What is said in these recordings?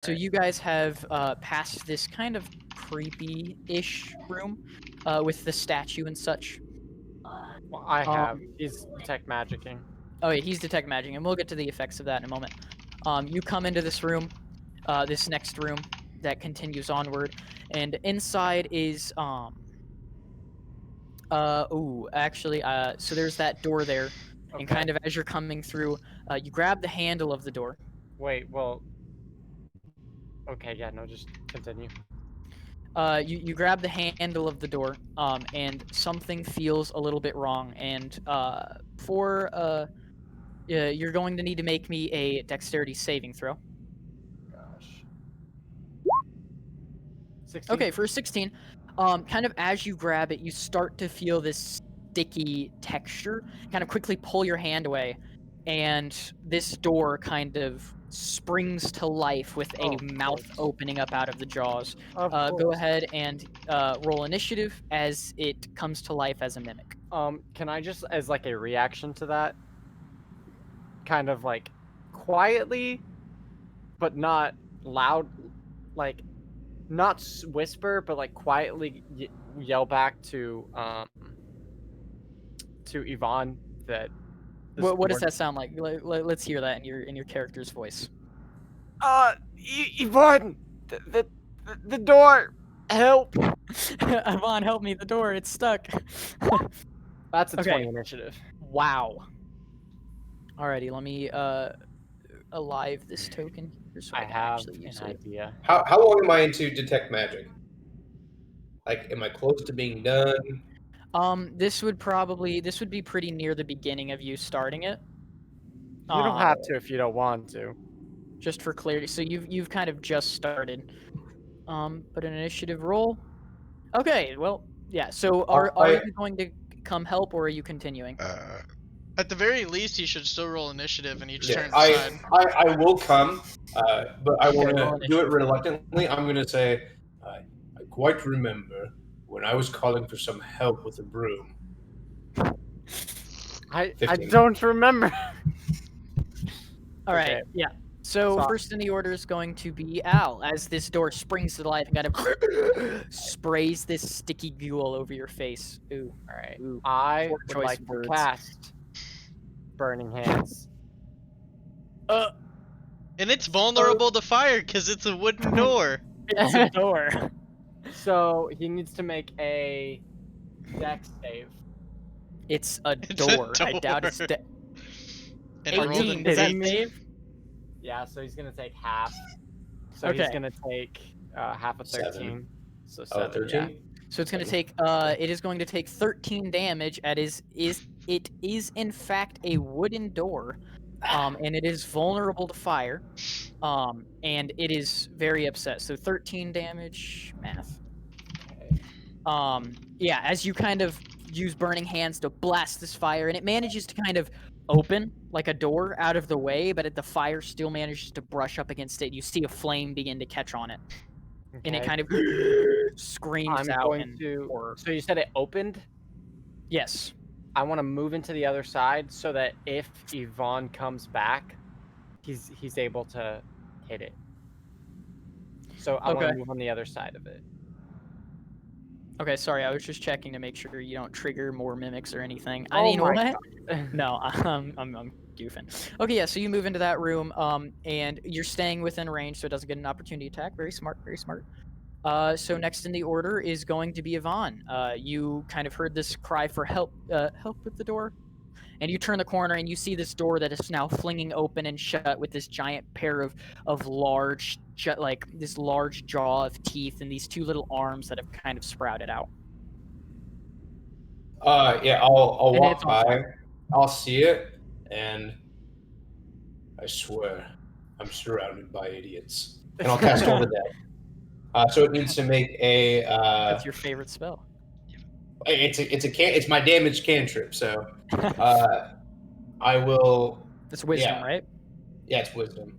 So you guys have passed this kind of creepy-ish room with the statue and such. Well, I have. Um, He's detect magicking. oh yeah, he's detect magicking, and we'll get to the effects of that in a moment. You come into this room, this next room that continues onward, and inside is so there's that door there, and Okay. kind of as you're coming through, you grab the handle of the door. Wait, well. Okay, yeah, no, just continue. You grab the handle of the door, and something feels a little bit wrong, and you're going to need to make me a dexterity saving throw. Gosh. 16? Okay, for a 16, kind of as you grab it, you start to feel this sticky texture. Kind of quickly pull your hand away, and this door kind of springs to life with a Of mouth course. opening up out of the jaws. Of Go course. ahead and roll initiative as it comes to life as a mimic. Can I just, as like a reaction to that, kind of like quietly, but not loud, like not whisper, but like quietly yell back to Yvonne that. What does that sound like? Let's hear that in your character's voice. Yvonne, the door, help! Yvonne, help me! The door, it's stuck. That's a Okay. 20 initiative. Wow. Alrighty, let me alive this token here so I can have actually use an it. idea. How long am I into detect magic? Like, am I close to being done? This would be pretty near the beginning of you starting it. You don't have to if you don't want to. Just for clarity, so you've kind of just started. But an initiative roll. Okay, well, yeah. So are you going to come help, or are you continuing? At the very least, he should still roll initiative, and he just turns I aside. I will come, but I want roll to do it reluctantly. I'm going to say, I quite remember when I was calling for some help with a broom. I 15. don't remember. All right, Okay. yeah. So So- first in the order is going to be Al, as this door springs to life and kind of sprays this sticky goo all over your face. Ooh, All right. ooh. I Poor would choice like of to words. cast Burning Hands. And it's vulnerable to fire because it's a wooden door. It's a door. So he needs to make a Dex save. It's a It's a door. I doubt it's. door. And it rolled 18. an Does that 18. save? Yeah, so he's gonna take half. So Okay. he's gonna take half of 13. 7. So Oh, 7. 13? Yeah. So it's going to take. It is going to take 13 damage. It is in fact a wooden door, and it is vulnerable to fire, and it is very upset. So 13 damage. Math. Okay. Yeah. As you kind of use burning hands to blast this fire, and it manages to kind of open like a door out of the way, but the fire still manages to brush up against it. You see a flame begin to catch on it. And it Okay. kind of screams I'm out going in to. horror. So you said it opened? Yes. I want to move into the other side so that if Yvonne comes back, he's able to hit it. So I want Okay. to move on the other side of it. Okay, sorry, I was just checking to make sure you don't trigger more mimics or anything. Oh I mean, my what? No, I'm goofing. Okay, yeah, so you move into that room, and you're staying within range, so it doesn't get an opportunity attack. Very smart, very smart. So next in the order is going to be Yvonne. You kind of heard this cry for help, help with the door, and you turn the corner and you see this door that is now flinging open and shut with this giant pair of large, like this large jaw of teeth and these two little arms that have kind of sprouted out. Yeah, I'll And walk it's on by. fire. I'll see it, and I swear I'm surrounded by idiots. And I'll cast Toll the Dead. So it needs to make a. That's your favorite spell. It's my damage cantrip. So I will. It's wisdom, Yeah. right? Yeah, it's wisdom.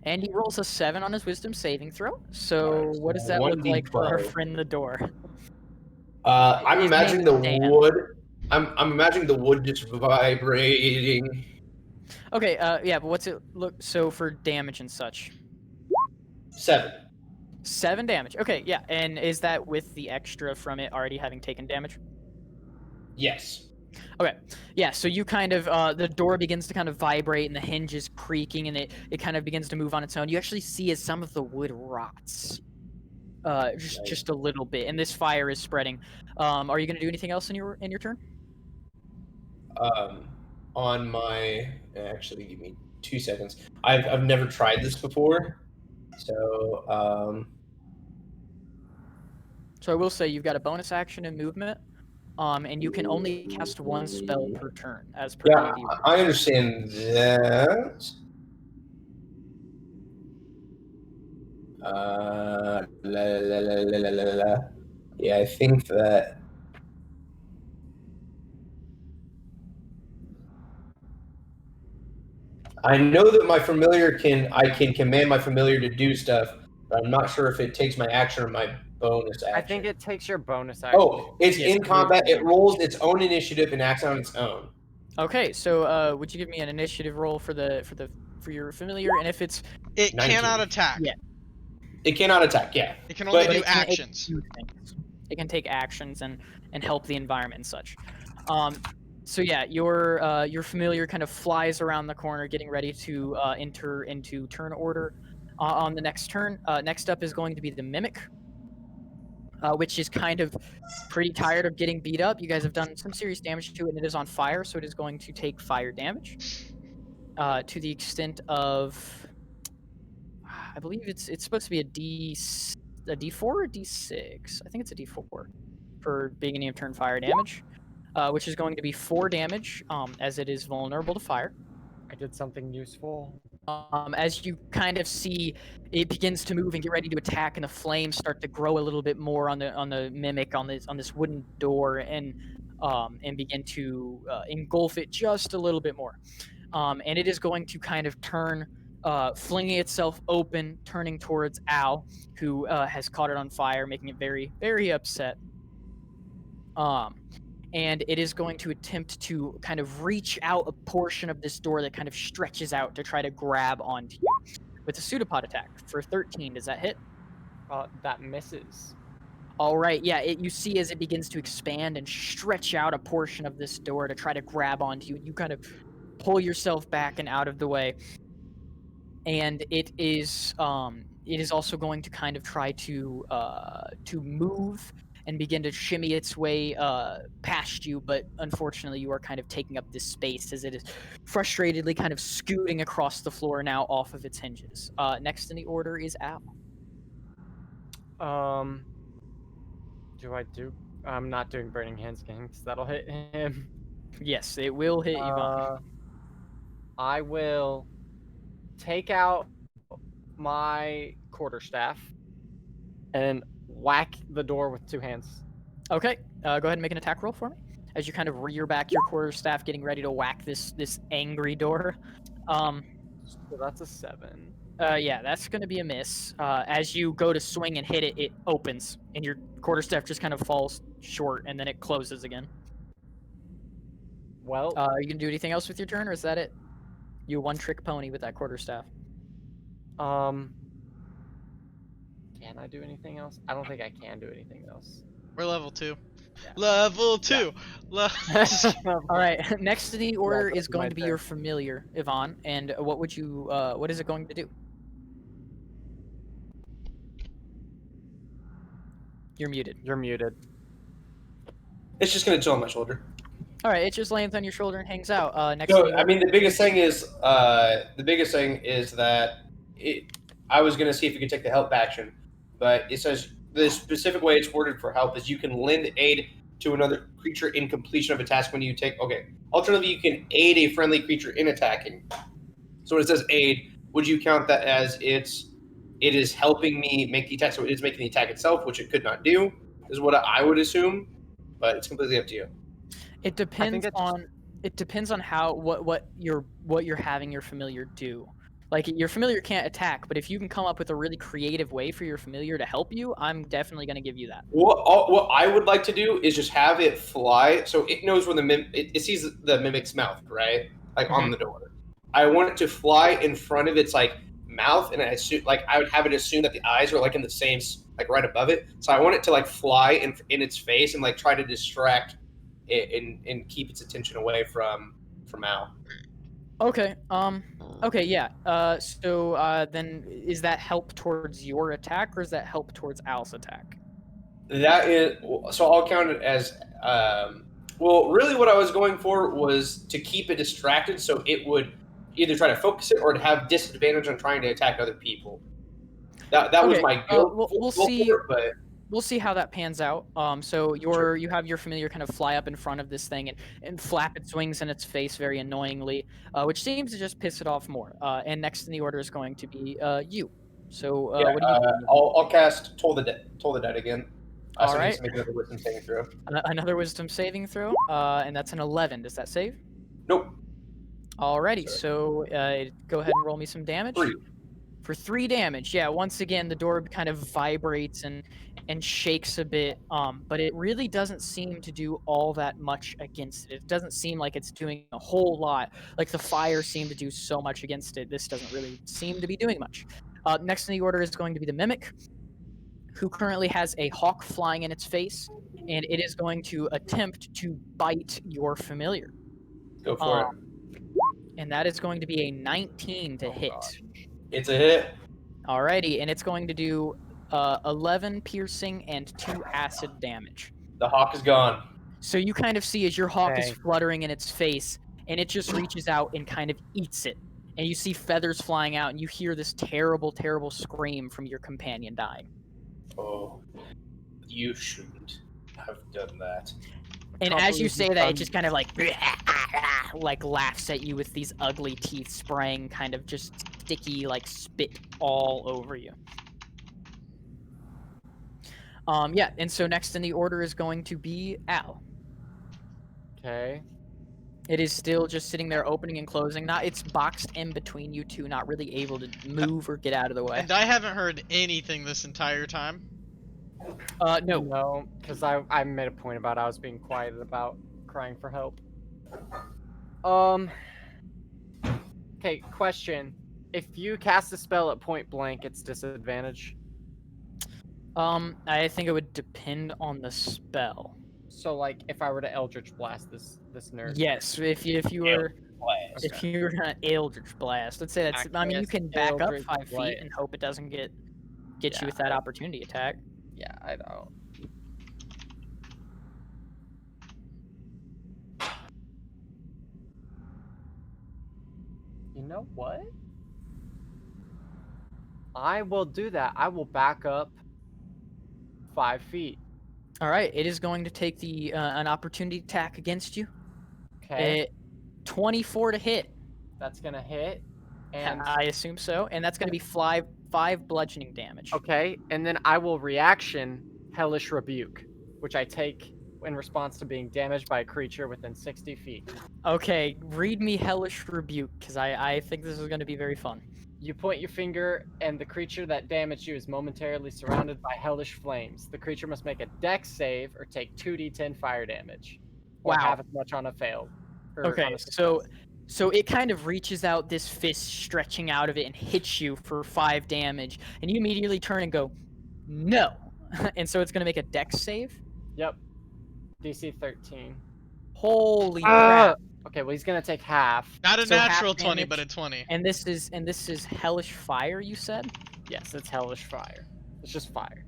And he rolls a 7 on his wisdom saving throw. So Alright, what does so that look like for our 1d12. friend the door? I'm His imagining name the is Dan. wood. I'm imagining the wood just vibrating. Okay, yeah, but what's it look so for damage and such? 7. 7 damage. Okay, yeah. And is that with the extra from it already having taken damage? Yes. Okay. Yeah, so you kind of the door begins to kind of vibrate and the hinge is creaking and it kind of begins to move on its own. You actually see as some of the wood rots. Just a little bit, and this fire is spreading. Are you going to do anything else in your turn? On my actually, give me 2 seconds. I've never tried this before, so So I will say you've got a bonus action and movement, and you can only cast 1 spell per turn, as per yeah, D&D. I understand that. Yeah, I think that. I know that my familiar I can command my familiar to do stuff, but I'm not sure if it takes my action or my bonus action. I think it takes your bonus action. Oh, it's Yes, in combat. It rolls its own initiative and acts on its own. Okay, so would you give me an initiative roll for your familiar? And if it's It 19. cannot attack. Yeah. It cannot attack. Yeah. It can only But do it can actions. do things. It can take actions and help the environment and such. So yeah, your familiar kind of flies around the corner, getting ready to enter into turn order. On the next turn, next up is going to be the mimic, which is kind of pretty tired of getting beat up. You guys have done some serious damage to it, and it is on fire, so it is going to take fire damage to the extent of, I believe it's supposed to be a D4 or D6. I think it's a D4 for beginning of turn fire damage, which is going to be 4 damage, as it is vulnerable to fire. I did something useful. As you kind of see, it begins to move and get ready to attack, and the flames start to grow a little bit more on the mimic on this wooden door, and begin to engulf it just a little bit more. And it is going to kind of turn, flinging itself open, turning towards Al, who has caught it on fire, making it very, very upset. And it is going to attempt to kind of reach out a portion of this door that kind of stretches out to try to grab onto you with a pseudopod attack for 13. Does that hit? That misses. All right, yeah, you see as it begins to expand and stretch out a portion of this door to try to grab onto you. You kind of pull yourself back and out of the way. And it is also going to kind of try to move and begin to shimmy its way past you, but unfortunately you are kind of taking up this space as it is frustratedly kind of scooting across the floor now off of its hinges. Next in the order is Al. Do I do? I'm not doing Burning Hands because that'll hit him. Yes, it will hit Yvonne. I will take out my quarterstaff and whack the door with 2 hands. Okay, go ahead and make an attack roll for me as you kind of rear back your quarterstaff, getting ready to whack this angry door. So that's a 7. Yeah, that's going to be a miss. As you go to swing and hit it, it opens, and your quarterstaff just kind of falls short, and then it closes again. Well, are you going to do anything else with your turn, or is that it? You one-trick pony with that quarterstaff. Can I do anything else? I don't think I can do anything else. We're level 2. Yeah. Level 2. All right. Next to the order is going my to be turn. your familiar, Yvonne. And what would you? What is it going to do? You're muted. You're muted. It's just gonna chill on my shoulder. All right. It just lands on your shoulder and hangs out. Next. So to the I mean, the biggest thing is that I was gonna see if you could take the help action, but it says the specific way it's worded for help is you can lend aid to another creature in completion of a task when you take. Okay. Alternatively, you can aid a friendly creature in attacking. So when it says aid, would you count that as it is helping me make the attack? So it is making the attack itself, which it could not do, is what I would assume. But it's completely up to you. It depends on what you're having your familiar do. Like, your familiar can't attack, but if you can come up with a really creative way for your familiar to help you, I'm definitely going to give you that. What I would like to do is just have it fly, so it knows where it sees the mimic's mouth, right? Like on the door. I want it to fly in front of its like mouth, and I assume like I would have it assume that the eyes are like in the same like right above it. So I want it to like fly in its face and like try to distract it and keep its attention away from Al. Okay. Okay. Yeah. Then is that help towards your attack, or is that help towards Al's attack? That is so I'll count it as well. Really, what I was going for was to keep it distracted, so it would either try to focus it or to have disadvantage on trying to attack other people. That was Okay. my goal. We'll goal see. for it, but We'll see how that pans out. So you have your familiar kind of fly up in front of this thing and flap its wings in its face very annoyingly, which seems to just piss it off more. And next in the order is going to be you. So yeah, what do you do? I'll cast Toll the Dead again. All So it needs right. to make another wisdom saving throw. Another wisdom saving throw, and that's an 11. Does that save? Nope. Alrighty. So go ahead and roll me some damage. 3. For 3 damage. Yeah, once again the door kind of vibrates and shakes a bit, but it really doesn't seem to do all that much against it. It doesn't seem like it's doing a whole lot. Like the fire seemed to do so much against it. This doesn't really seem to be doing much. Next in the order is going to be the Mimic, who currently has a hawk flying in its face, and it is going to attempt to bite your familiar. Go for it. And that is going to be a 19 to hit. Gosh. It's a hit. Alrighty, and it's going to do 11 piercing and 2 acid damage. The hawk is gone. So you kind of see as your hawk is Okay. fluttering in its face, and it just reaches out and kind of eats it. And you see feathers flying out, and you hear this terrible, terrible scream from your companion dying. Oh, you shouldn't have done that. And Can't as you believe say you've that, it done- just kind of like laughs at you with these ugly teeth spraying kind of just sticky like spit all over you. Yeah, and so next in the order is going to be Al. Okay. It is still just sitting there opening and closing. It's boxed in between you two, not really able to move or get out of the way. And I haven't heard anything this entire time. No. No, because I made a point about I was being quiet about crying for help. Okay, question. If you cast a spell at point blank, it's disadvantage. I think it would depend on the spell. So, like, if I were to Eldritch Blast this nerd. Yes, if you were if you were gonna Eldritch Blast, let's say that's. I mean, you can back up Eldritch 5 feet Blast. and hope it doesn't get you Yeah, with that opportunity attack. Yeah, I know. You know what? I will do that. I will back up 5 feet. All right, it is going to take the an opportunity attack against you. Okay, 24 to hit. that's gonna hit. And I assume so, and that's going to be 5 bludgeoning damage. okay, and then I will reaction Hellish Rebuke, which I take in response to being damaged by a creature within 60 feet. Okay, read me Hellish Rebuke, because I think this is going to be very fun. You point your finger, and the creature that damaged you is momentarily surrounded by hellish flames. The creature must make a dex save or take 2d10 fire damage, or Wow. half as much on a fail. or on Okay, a success. so it kind of reaches out, this fist stretching out of it, and hits you for 5 damage, and you immediately turn and go, no. And so it's going to make a dex save. Yep. DC 13. Holy crap. Okay, well he's gonna take half. Not a So half natural 20, damage. but a 20. And this is hellish fire, you said? Yes, it's hellish fire. It's just fire.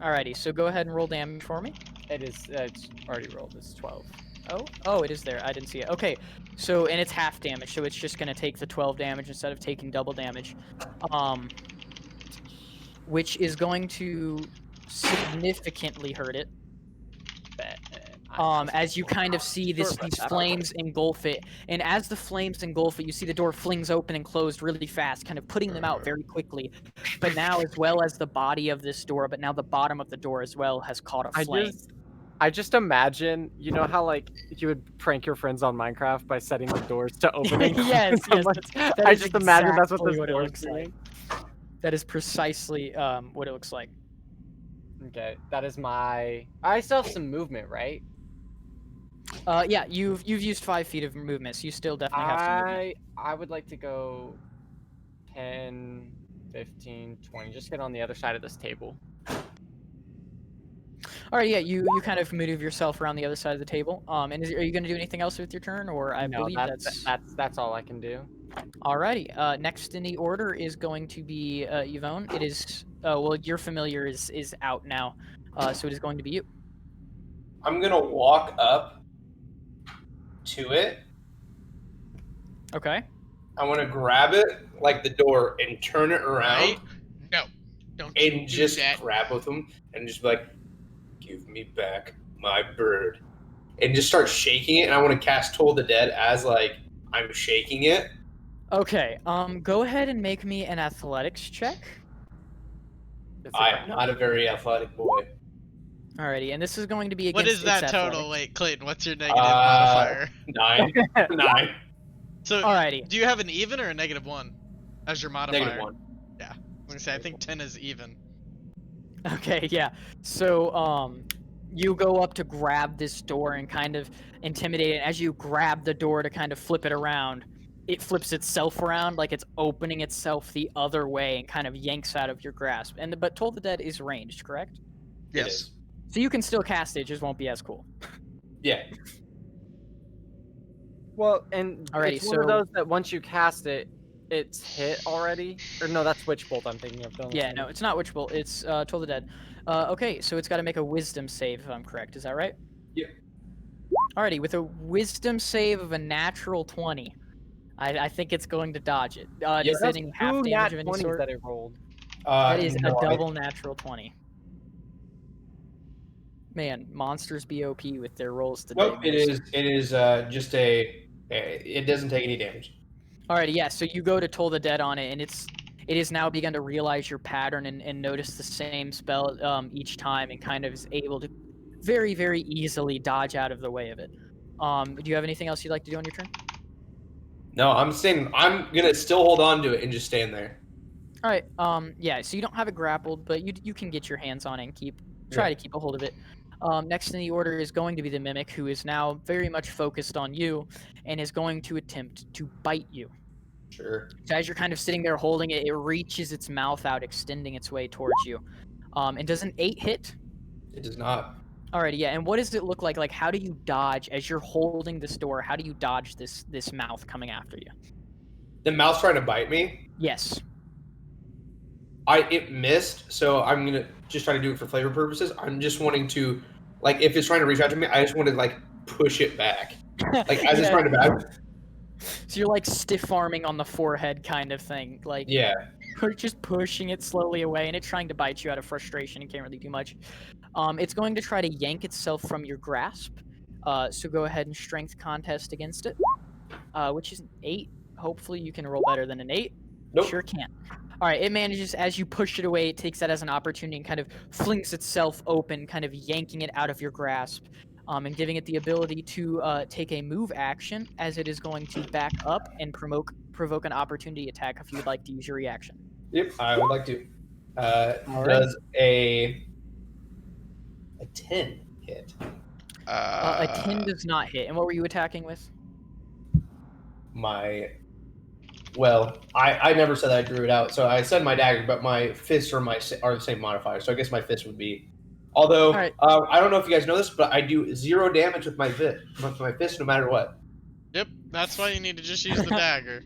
Alrighty, so go ahead and roll damage for me. It is. It's already rolled. It's 12. Oh, it is there. I didn't see it. Okay, so and it's half damage, so it's just gonna take the 12 damage instead of taking double damage, which is going to significantly hurt it. As you kind of see these flames engulf it, and as the flames engulf it, you see the door flings open and closed really fast, kind of putting them out very quickly. But now, as well as the body of this door, but now the bottom of the door as well has caught a flame. I just imagine, you know how like you would prank your friends on Minecraft by setting the doors to opening. Yes, yes. That I is just imagine that's what exactly this what it door looks is like. doing. That is precisely what it looks like. Okay, that is my. I still have some movement, right? Yeah, you've used 5 feet of movement, so you still definitely have some movement. I would like to go 10, 15, 20. Just get on the other side of this table. All right, yeah, you kind of move yourself around the other side of the table. And are you going to do anything else with your turn, or I No, believe that's all I can do. Alrighty. Next in the order is going to be Yvonne. It is well, your familiar is out now, so it is going to be you. I'm gonna walk up to it. Okay. I want to grab it like the door and turn it around Right? No. Don't you and do just that. grab with them and just be like, "Give me back my bird," and just start shaking it. And I want to cast Toll the Dead as like I'm shaking it. Okay. Go ahead and make me an athletics check. I am not a very athletic boy. Alrighty, and this is going to be What against is that its total? athletics. Wait, Clayton, what's your negative modifier? 9. 9. So, Alrighty. do you have an even or a -1 as your modifier? -1. Yeah. I'm gonna say I think 10 is even. Okay, yeah. So, you go up to grab this door and kind of intimidate it. As you grab the door to kind of flip it around, it flips itself around like it's opening itself the other way and kind of yanks out of your grasp. But Toll the Dead is ranged, correct? It Yes. is. So you can still cast it, it just won't be as cool. Yeah. Well, and Alrighty, it's one of so- those that once you cast it, it's hit already. Or no, that's Witch Bolt I'm thinking of. Don't Yeah, listen. no, it's not Witch Bolt. It's Toll the Dead. Okay, so it's got to make a Wisdom save, if I'm correct. Is that right? Yeah. Alrighty, with a Wisdom save of a natural 20, I think it's going to dodge it. Yeah, Does it That's any half two damage nat of any 20s sort? that it rolled. That is No, a double natural 20. Man, monsters be OP with their rolls today. Nope, it is. It is just a. It doesn't take any damage. Alrighty, yeah. So you go to Toll the Dead on it, and it has now begun to realize your pattern and notice the same spell each time, and kind of is able to very, very easily dodge out of the way of it. Do you have anything else you'd like to do on your turn? No, I'm saying I'm gonna still hold on to it and just stand there. All right. Yeah. So you don't have it grappled, but you can get your hands on it and try to keep a hold of it. Next in the order is going to be the Mimic, who is now very much focused on you, and is going to attempt to bite you. Sure. So as you're kind of sitting there holding it, it reaches its mouth out, extending its way towards you. And does an 8 hit? It does not. Alrighty, yeah. And what does it look like? Like, how do you dodge as you're holding this door? How do you dodge this mouth coming after you? The mouse trying to bite me. Yes. It missed, so I'm gonna just try to do it for flavor purposes. I'm just wanting to, like, if it's trying to reach out to me, I just want to like push it back, like as it's trying to back. So you're like stiff arming on the forehead kind of thing, like Yeah. just pushing it slowly away, and it's trying to bite you out of frustration and can't really do much. It's going to try to yank itself from your grasp. So go ahead and strength contest against it, which is an 8. Hopefully you can roll better than an 8. Nope. Sure can. All right, it manages, as you push it away, it takes that as an opportunity and kind of flings itself open, kind of yanking it out of your grasp, and giving it the ability to take a move action, as it is going to back up and provoke an opportunity attack if you would like to use your reaction. Yep, I would like to. All right. Does a 10 hit? A 10 does not hit. And what were you attacking with? Well, I never said that I drew it out, so I said my dagger, but my fists are the same modifier, so I guess my fist would be. Although Alright. I don't know if you guys know this, but I do 0 damage with my fist, no matter what. Yep, that's why you need to just use the dagger.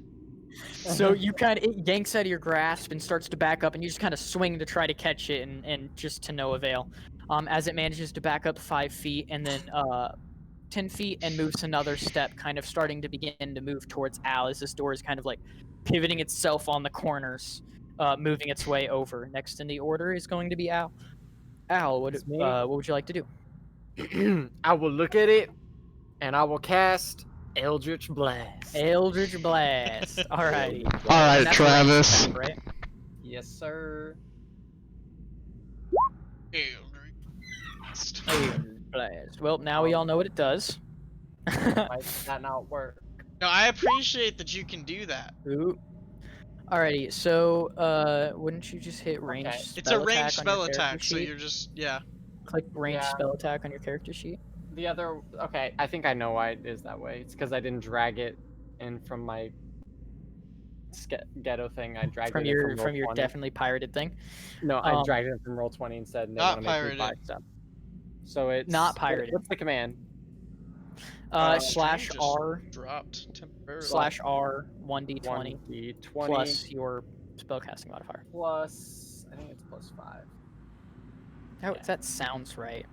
So you it yanks out of your grasp and starts to back up, and you just kind of swing to try to catch it, and just to no avail. As it manages to back up 5 feet and then 10 feet and moves another step, kind of starting to begin to move towards Al, as this door is kind of like pivoting itself on the corners, moving its way over. Next in the order is going to be Al. Al, what would you like to do? I will look at it, and I will cast Eldritch Blast. Eldritch Blast. Alrighty. All right, That's a Travis. attack, right? Yes, sir. Eldritch Blast. Well, now we all know what it does. Why did that not work? No, I appreciate that you can do that. Ooh. Alrighty, so wouldn't you just hit range? Okay. It's a ranged on your spell character attack, so sheet? you're just, yeah. Click range Yeah. spell attack on your character sheet. The other, okay, I think I know why it is that way. It's because I didn't drag it in from my ghetto thing. I dragged from it in your from Roll 20. definitely pirated thing. No, I dragged it from Roll 20 instead, and they Not want to make me buy pirated. stuff. So it's Not pirated. What's the command? Slash Just R dropped temporarily. slash R 1d20 1d20 plus your spellcasting modifier. plus. I think it's plus 5. Oh, Yeah. that sounds right.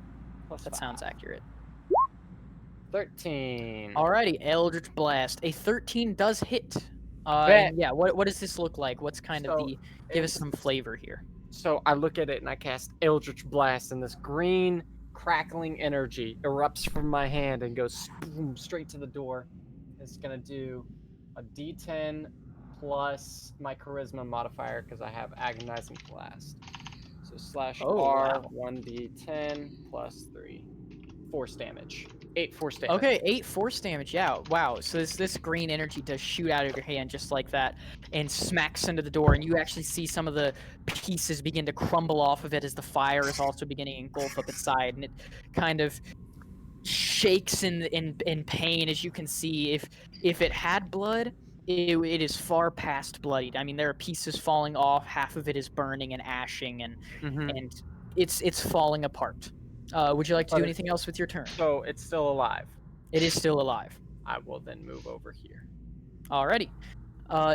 Plus That 5. sounds accurate. 13. Alrighty, Eldritch Blast. A 13 does hit. Bet. And yeah, what does this look like? What's kind of So, the... Give us it's- some flavor here. So I look at it and I cast Eldritch Blast, and this green crackling energy erupts from my hand and goes boom, straight to the door. It's gonna do a D10 plus my charisma modifier because I have agonizing blast. So slash Oh, R wow. 1d10 plus 3, force damage. 8 force damage. Okay, 8 force damage. Yeah, wow. So this green energy does shoot out of your hand just like that and smacks into the door, and you actually see some of the pieces begin to crumble off of it as the fire is also beginning to engulf up its side, and it kind of shakes in pain. As you can see, if it had blood, it is far past bloodied. I mean, there are pieces falling off, half of it is burning and ashing, and it's falling apart. Would you like to do anything else with your turn? So it's still alive. It is still alive. I will then move over here. Alrighty.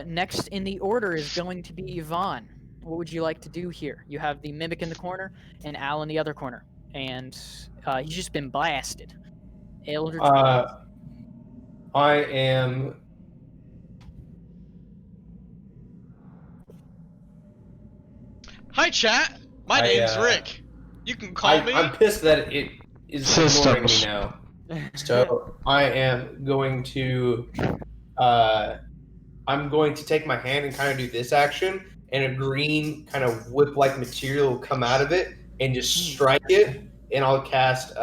Next in the order is going to be Yvonne. What would you like to do here? You have the Mimic in the corner and Al in the other corner. And he's just been blasted. Eldritch Blast. I am... Hi, chat. My name's Rick. You can call me. I'm pissed that it is ignoring me now. So I am going to... I'm going to take my hand and kind of do this action, and a green kind of whip-like material will come out of it and just strike it, and I'll cast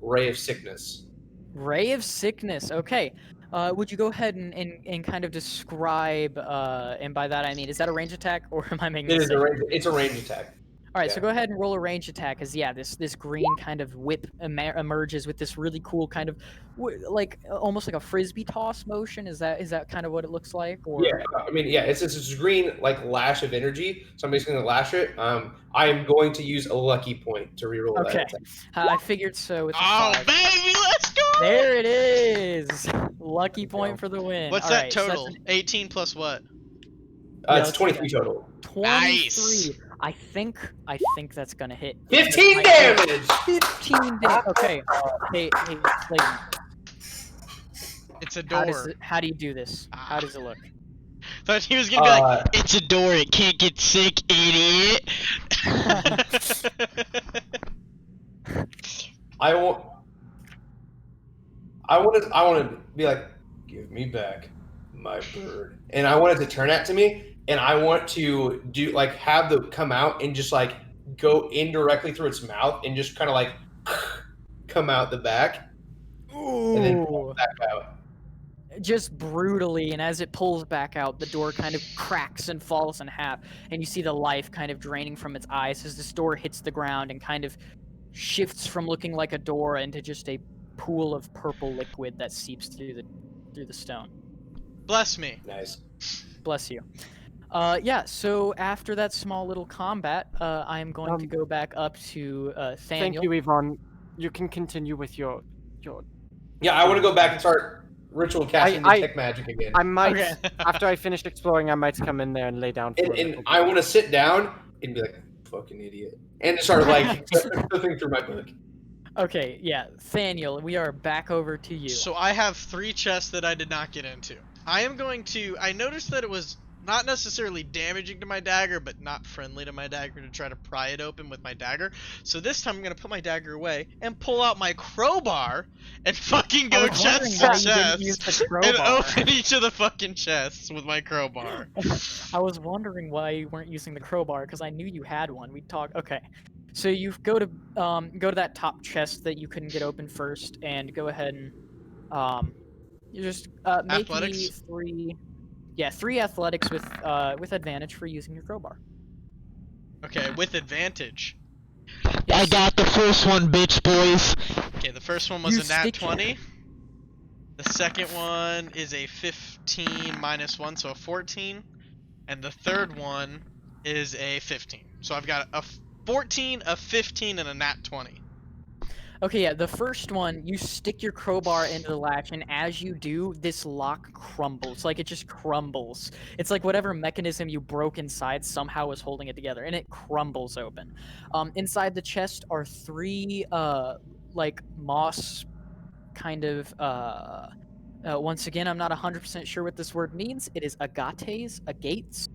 Ray of Sickness. Ray of Sickness. Okay. Would you go ahead and kind of describe, and by that I mean, is that a range attack, or am I making It a is it's a range attack. All right, Yeah. so go ahead and roll a range attack, because yeah, this green kind of whip emerges with this really cool kind of like almost like a frisbee toss motion. Is that kind of what it looks like? Or Yeah, I mean, yeah, it's this green like lash of energy. So I'm basically gonna lash it. I am going to use a lucky point to reroll Okay. that attack. I figured so. With a Oh, 5. baby, let's go! There it is. Lucky point for the win. What's All that right, so that's total? 18 plus what? Yeah, It's let's 23 total. 23. Nice. I think that's gonna hit. 15 damage. 15 damage. Okay. Hey, Clayton, It's a how door. how do you do this? How does it look? Thought he was gonna be like, it's a door, it can't get sick, idiot. I want to be like, give me back my bird, and I want it to turn that to me, and I want to do like have the come out and just like go indirectly through its mouth and just kind of like come out the back, and then pull it back out. Just brutally, and as it pulls back out, the door kind of cracks and falls in half, and you see the life kind of draining from its eyes as this door hits the ground and kind of shifts from looking like a door into just a pool of purple liquid that seeps through the stone. Bless me. Nice. Bless you. Yeah, so after that small little combat, I am going to go back up to Thaniel. Thank you, Yvonne. You can continue with your. Yeah, I want to go back and start ritual casting detect magic again. I might, Okay. after I finish exploring, I might come in there and lay down. For a and little I bit. want to sit down and be like, fucking idiot, and start like flipping through my book. Okay, yeah, Thaniel, we are back over to you. So I have 3 chests that I did not get into. I noticed that it was not necessarily damaging to my dagger, but not friendly to my dagger to try to pry it open with my dagger. So this time I'm going to put my dagger away and pull out my crowbar and fucking go chest to chest and open each of the fucking chests with my crowbar. I was wondering why you weren't using the crowbar, because I knew you had one. We talked. Okay, so you go to that top chest that you couldn't get open first, and go ahead and you just make me Athletics? 3 athletics with advantage for using your crowbar. Okay, with advantage. Yes. I got the first one, bitch boys. Okay, the first one was You a nat stick 20. The second one is a 15 minus 1, so a 14. And the third one is a 15. So I've got a 14, a 15, and a nat 20. Okay, yeah, the first one, you stick your crowbar into the latch, and as you do, this lock crumbles. Like, it just crumbles. It's like whatever mechanism you broke inside somehow is holding it together, and it crumbles open. Inside the chest are 3, like, moss kind of, once again, I'm not 100% sure what this word means. It is agates, agates,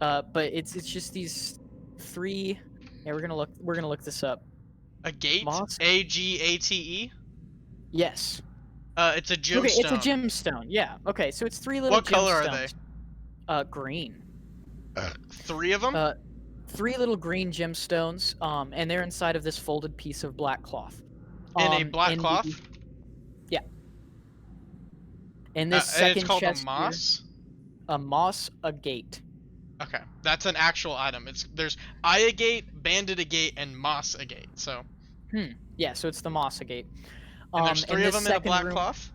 but it's just these 3. Yeah, we're gonna look this up. A gate? Moss. A-G-A-T-E? Yes. It's a Okay, it's a gemstone. gemstone. Yeah. Okay, so it's 3 little What color are they? gemstones. Green. 3 of them? 3 little green gemstones. And they're inside of this folded piece of black cloth. In a black in cloth? Yeah. In this And it's second called a chest here, moss? a moss agate. Okay, that's an actual item. There's agate, bandit agate, and moss agate. So. Yeah, so it's the moss agate. And there's 3 of this them in a second black room, cloth?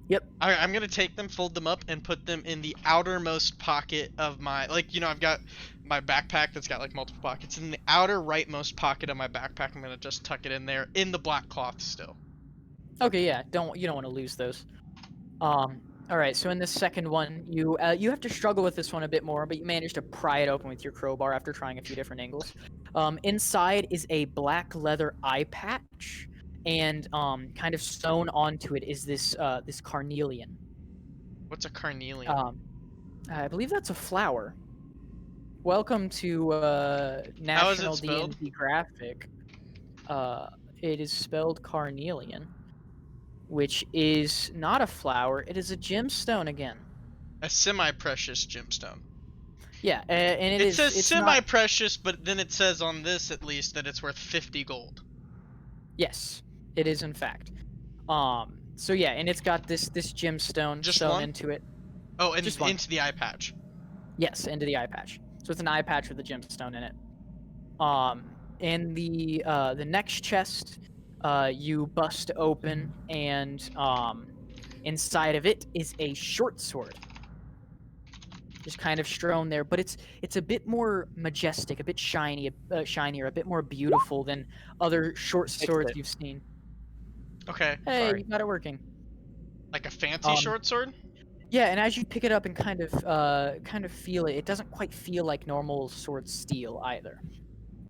Yep. I'm gonna take them, fold them up, and put them in the outermost pocket of my, like, you know, I've got my backpack that's got like multiple pockets. In the outer rightmost pocket of my backpack, I'm gonna just tuck it in there, in the black cloth still. Okay, yeah. You don't want to lose those. All right. So in this second one, you have to struggle with this one a bit more, but you manage to pry it open with your crowbar after trying a few different angles. Inside is a black leather eye patch, and kind of sewn onto it is this this carnelian. What's a carnelian? I believe that's a flower. Welcome to How is it National spelled? D&D Graphic. It is spelled carnelian, which is not a flower. It is a gemstone again. A semi-precious gemstone. Yeah, and It says it's semi-precious, but then it says on this at least that it's worth 50 gold. Yes, it is in fact. So yeah, and it's got this gemstone Just sewn one? into it. Oh, and Just one. into the eye patch. Yes, into the eye patch. So it's an eye patch with a gemstone in it. In the next chest, you bust open, and inside of it is a short sword. Just kind of strewn there, but it's a bit more majestic, a bit shinier, a bit more beautiful than other short swords you've seen. Okay. Hey, Sorry. you got it working. Like a fancy short sword? Yeah, and as you pick it up and kind of feel it, it doesn't quite feel like normal sword steel either.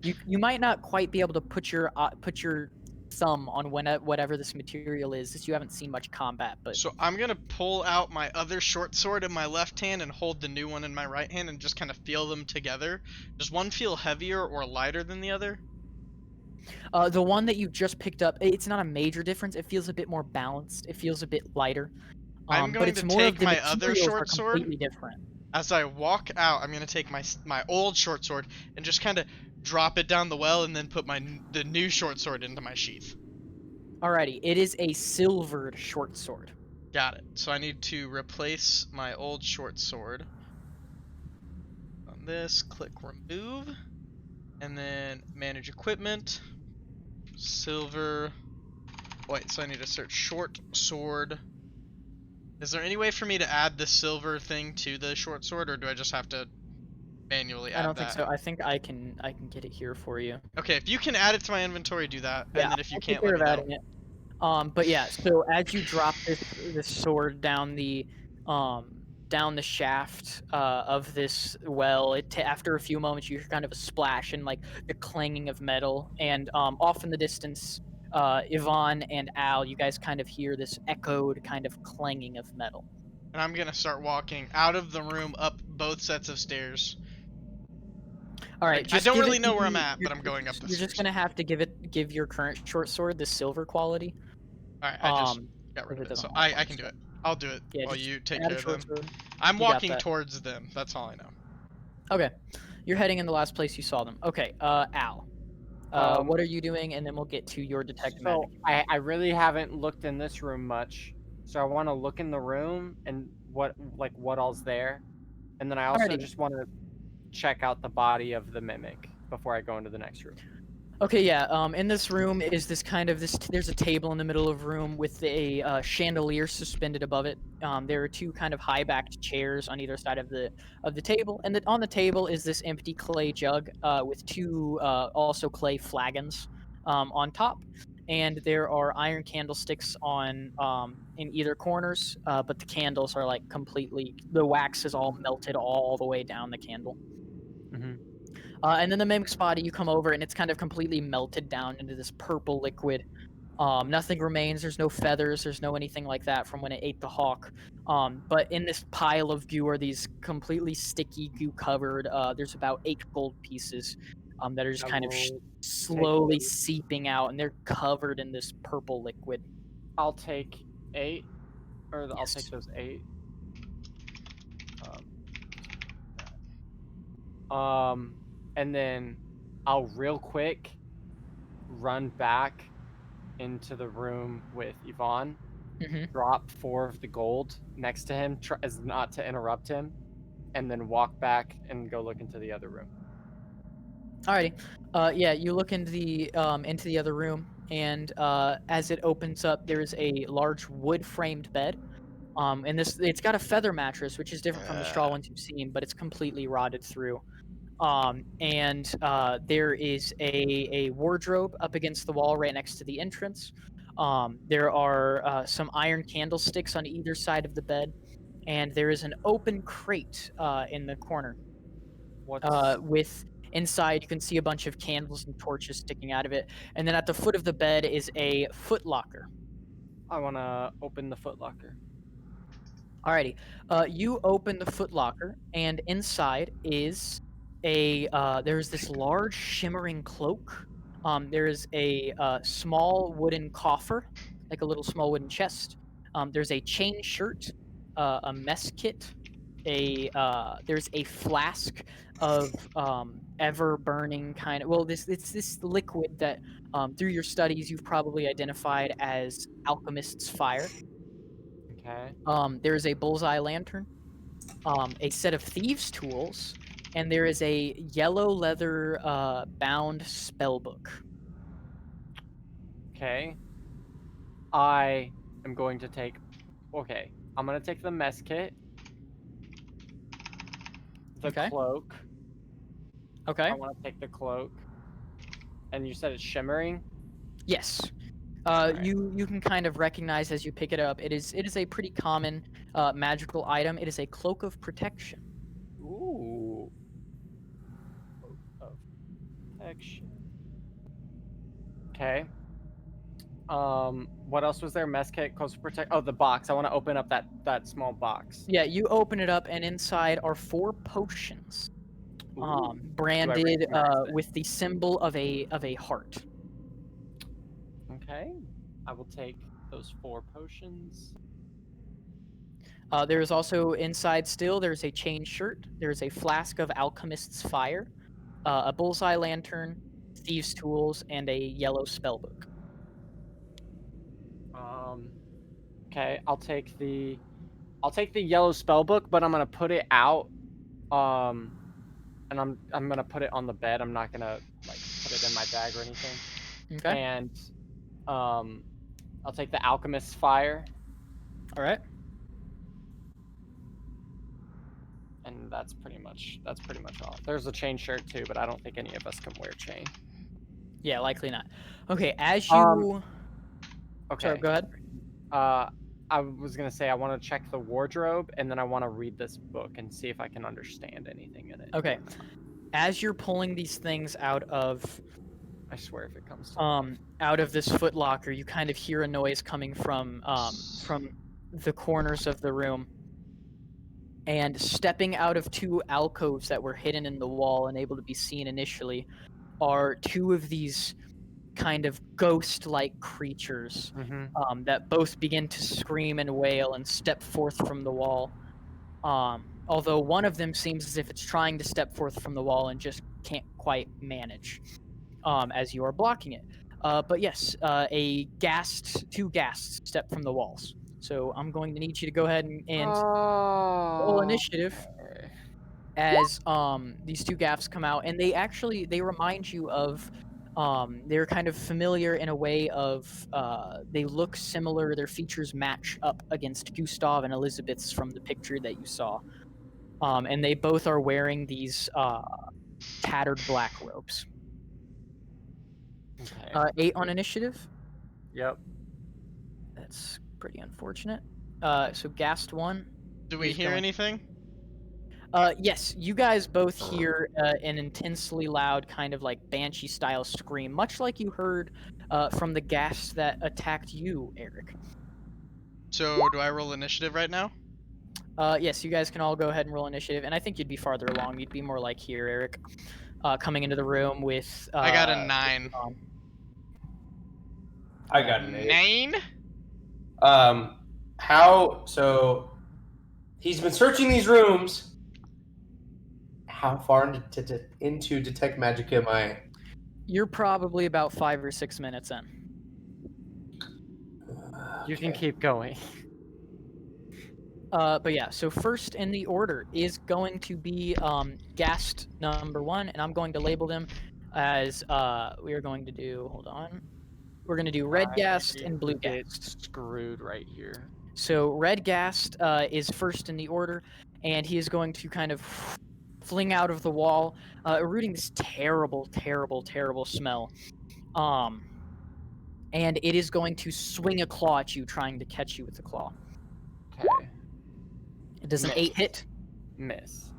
You might not quite be able to put your thumb on whatever this material is, since you haven't seen much combat. But So I'm gonna pull out my other short sword in my left hand and hold the new one in my right hand and just kind of feel them together. Does one feel heavier or lighter than the other? the one that you just picked up, it's not a major difference. It feels a bit more balanced. It feels a bit lighter. I'm But going it's to more of take the my other materials are short sword. completely different. As I walk out, I'm gonna take my old short sword and just kind of drop it down the well and then put the new short sword into my sheath. Alrighty, it is a silvered short sword. Got it. So I need to replace my old short sword. On this, click remove, and then manage equipment. Silver. Wait, so I need to search short sword. Is there any way for me to add the silver thing to the short sword, or do I just have to manually add that? I don't think so. I think I can get it here for you. Okay, if you can add it to my inventory, do that. Yeah, And then if you I'll can't, take care let me of know. adding it. But yeah, so as you drop this sword down the shaft of this well, after a few moments you hear kind of a splash and like the clanging of metal, and off in the distance, Yvonne and Al, you guys kind of hear this echoed kind of clanging of metal. And I'm gonna start walking out of the room up both sets of stairs. All right, I don't give really it know where I'm the- at, but I'm going up the You're stairs. just gonna have to give your current short sword the silver quality. Alright, I just got if rid it of it. doesn't So have I can do it. I'll do it Yeah, while just you take add care a of them. short sword. I'm You got walking that. towards them. That's all I know. Okay, you're heading in the last place you saw them. Okay, Al, what are you doing? And then we'll get to your detect So magic. I really haven't looked in this room much, so I want to look in the room and what all's there, and then I also Alrighty. just want to check out the body of the mimic before I go into the next room. Okay, yeah. In this room is this kind of this. There's a table in the middle of the room with a chandelier suspended above it. There are two kind of high-backed chairs on either side of the table, and on the table is this empty clay jug with two also clay flagons on top. And there are iron candlesticks on in either corners, but the candles are like completely. The wax is all melted all the way down the candle. Mm-hmm. And then the mimic body, you come over and it's kind of completely melted down into this purple liquid. Nothing remains. There's no feathers. There's no anything like that from when it ate the hawk. But in this pile of goo are these completely sticky goo covered. There's about 8 gold pieces that are just I kind of will take slowly those. seeping out, and they're covered in this purple liquid. I'll take 8, or I'll take Yes. those 8. And then I'll real quick run back into the room with Yvonne, hmm drop 4 of the gold next to him, as not to interrupt him, and then walk back and go look into the other room. Alrighty. Yeah, you look into the other room, and as it opens up, there's a large wood-framed bed. And it's got a feather mattress, which is different from the straw ones you've seen, but it's completely rotted through. And there is a wardrobe up against the wall right next to the entrance. There are some iron candlesticks on either side of the bed, and there is an open crate in the corner. What's With inside, you can see a bunch of candles and torches sticking out of it. And then at the foot of the bed is a footlocker. I want to open the footlocker. Alrighty. You open the footlocker, and inside is there's this large shimmering cloak. There is a small wooden coffer, like a little small wooden chest. There's a chain shirt, a mess kit, there's a flask of ever burning kind of, well, it's this liquid that through your studies you've probably identified as alchemist's fire. Okay. There is a bullseye lantern, a set of thieves' tools, and there is a yellow leather bound spell book. Okay. I am going to take. Okay. I'm going to take the mess kit, the Okay. cloak. Okay. I want to take the cloak. And you said it's shimmering? Yes. Alright. You can kind of recognize as you pick it up. It is a pretty common magical item. It is a cloak of protection. Ooh. Cloak of protection. Okay. What else was there? Mess kit, close to protect. Oh, the box. I want to open up that small box. Yeah, you open it up, and inside are 4 potions, Ooh. branded recognize it? with the symbol of a heart. Okay. I will take those 4 potions. There is also inside still. There's a chain shirt. There's a flask of alchemist's fire, a bullseye lantern, thieves' tools, and a yellow spell book. Okay, I'll take the yellow spell book, but I'm gonna put it out. And I'm gonna put it on the bed. I'm not gonna like put it in my bag or anything. Okay. And I'll take the alchemist's fire. All right. And that's pretty much all. There's a chain shirt too, but I don't think any of us can wear chain. Yeah, likely not. Okay, as you. Okay. Sorry, go ahead. I was gonna say I want to check the wardrobe, and then I want to read this book and see if I can understand anything in it. Okay. As you're pulling these things out of I swear, if it comes to out of this footlocker, you kind of hear a noise coming from the corners of the room. And stepping out of 2 alcoves that were hidden in the wall and able to be seen initially are 2 of these kind of ghost-like creatures that both begin to scream and wail and step forth from the wall. Although one of them seems as if it's trying to step forth from the wall and just can't quite manage as you are blocking it. But yes, 2 ghasts step from the walls. So I'm going to need you to go ahead and roll initiative as these 2 ghasts come out, and they remind you of They're kind of familiar in a way of they look similar. Their features match up against Gustav and Elizabeth's from the picture that you saw. And they both are wearing these tattered black robes. Okay. 8 on initiative. Yep. That's pretty unfortunate. So Gast 1. Do we is hear going- anything? Yes, you guys both hear an intensely loud kind of like banshee-style scream, much like you heard from the Ghasts that attacked you, Eric. So do I roll initiative right now? Yes, you guys can all go ahead and roll initiative, and I think you'd be farther along. You'd be more like here, Eric, coming into the room with. I got a 9. I got an 8. 9? So he's been searching these rooms. How far into detect magic am I? You're probably about 5 or 6 minutes in. You can Okay. keep going. But yeah, so first in the order is going to be Ghast number 1, and I'm going to label them as we are going to do. Hold on. We're going to do red Ghast and blue Get Ghast. screwed right here. So red Ghast is first in the order, and he is going to kind of fling out of the wall, eroding this terrible, terrible, terrible smell. And it is going to swing a claw at you, trying to catch you with the claw. Okay. It does an 8 hit. Miss.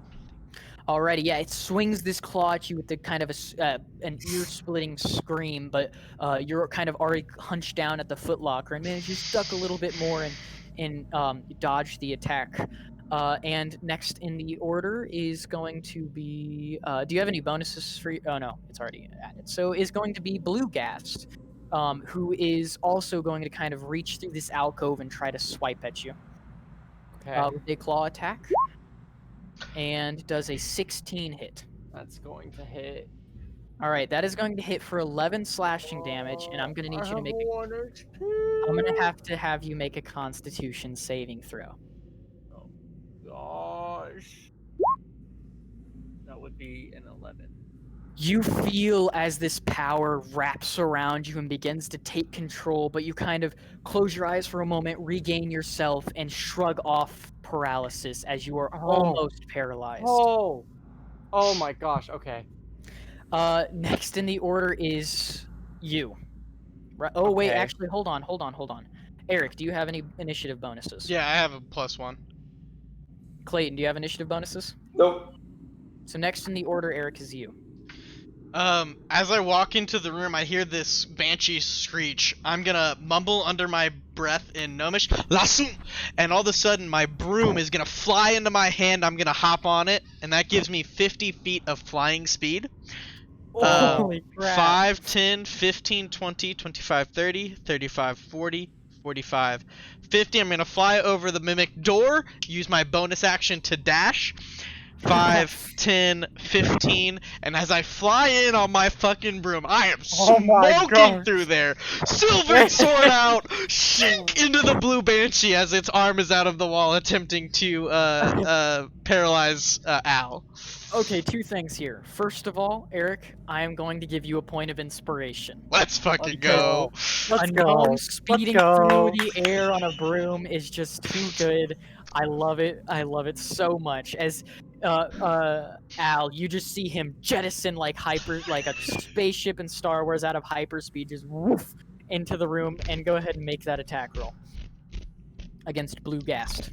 Alrighty, yeah, it swings this claw at you with the kind of an ear-splitting scream, but you're kind of already hunched down at the footlocker and managed to duck a little bit more and dodge the attack. And next in the order is going to be. Do you have any bonuses for? Oh no, it's already added. So is going to be Blue Ghast, who is also going to kind of reach through this alcove and try to swipe at you Okay. with a claw attack, and does a 16 hit. That's going to hit. All right, that is going to hit for 11 slashing damage, and I'm going to need you to make. I'm going to have you make a Constitution saving throw. Gosh. That would be an 11. You feel as this power wraps around you and begins to take control, but you kind of close your eyes for a moment, regain yourself, and shrug off paralysis as you are almost paralyzed. Oh my gosh. Okay. Next in the order is you. Right. Oh wait, Okay. actually, hold on. Eric, do you have any initiative bonuses? Yeah, I have a +1. Clayton, do you have initiative bonuses? Nope. So next in the order, Eric, is you. As I walk into the room, I hear this banshee screech. I'm gonna mumble under my breath in Gnomish, Lasum! And all of a sudden, my broom is gonna fly into my hand. I'm gonna hop on it, and that gives me 50 feet of flying speed. Holy crap. 5, 10, 15, 20, 25, 30, 35, 40, 45, 50. I'm gonna fly over the mimic door, use my bonus action to dash. 5, 10, 15, and as I fly in on my fucking broom, I am Oh my smoking gosh. through there. Silver sword out, shink into the blue banshee as its arm is out of the wall, attempting to paralyze Al. Okay, 2 things here. First of all, Eric, I am going to give you a point of inspiration. Let's fucking Let's go. Let's A go. gnome speeding through the air on a broom is just too good. I love it. I love it so much. As Al, you just see him jettison like a spaceship in Star Wars out of hyperspeed, just woof into the room, and go ahead and make that attack roll against Blue Ghast.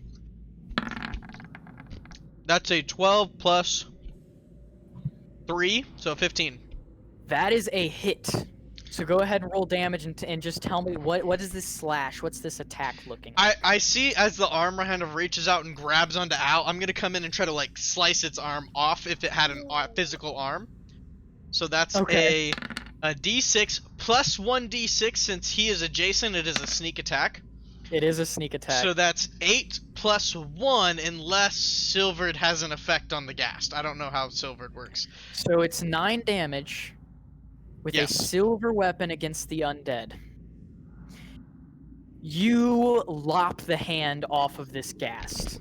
That's a 12 plus 3, so 15. That is a hit. So go ahead and roll damage and just tell me what is this slash? What's this attack looking like? I see as the arm kind of reaches out and grabs onto Al, I'm gonna come in and try to like slice its arm off if it had an physical arm. So that's Okay. a D6 plus 1d6 since he is adjacent. It is a sneak attack. It is a sneak attack. So that's 8 plus 1 unless Silvered has an effect on the Ghast. I don't know how Silvered works. So it's 9 damage with Yes. a silver weapon against the undead. You lop the hand off of this Ghast,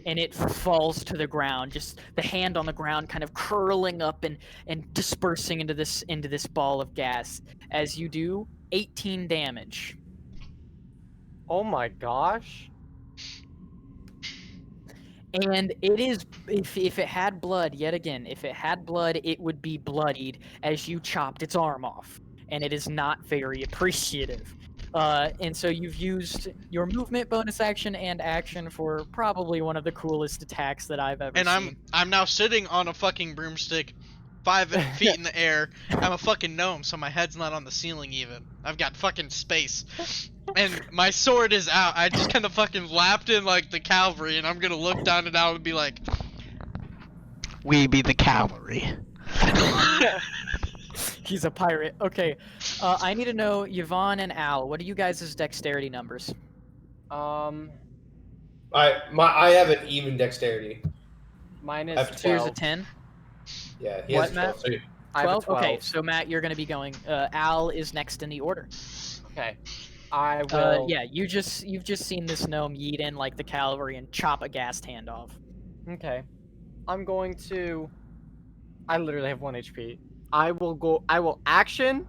and it falls to the ground. Just the hand on the ground, kind of curling up and dispersing into this ball of gas. As you do 18 damage. Oh my gosh. And it is, if it had blood, yet again, if it had blood, it would be bloodied as you chopped its arm off. And it is not very appreciative. And so you've used your movement, bonus action, and action for probably one of the coolest attacks that I've ever And seen. I'm now sitting on a fucking broomstick, 5 feet in the air. I'm a fucking gnome, so my head's not on the ceiling even. I've got fucking space. And my sword is out. I just kind of fucking lapped in like the cavalry, and I'm gonna look down and out and be like, "We be the cavalry." He's a pirate. Okay. I need to know, Yvonne and Al, what are you guys' dexterity numbers? I I have an even dexterity. Mine I have is to So here's a 12. 10. Yeah, he What, has a 12. Matt? So I have a 12? Okay, 12. so Matt, you're going to be going. Al is next in the order. Okay. I will. Yeah, you've just seen this gnome yeet in like the cavalry and chop a Ghast hand off. Okay. I'm going to. I literally have 1 HP. I will action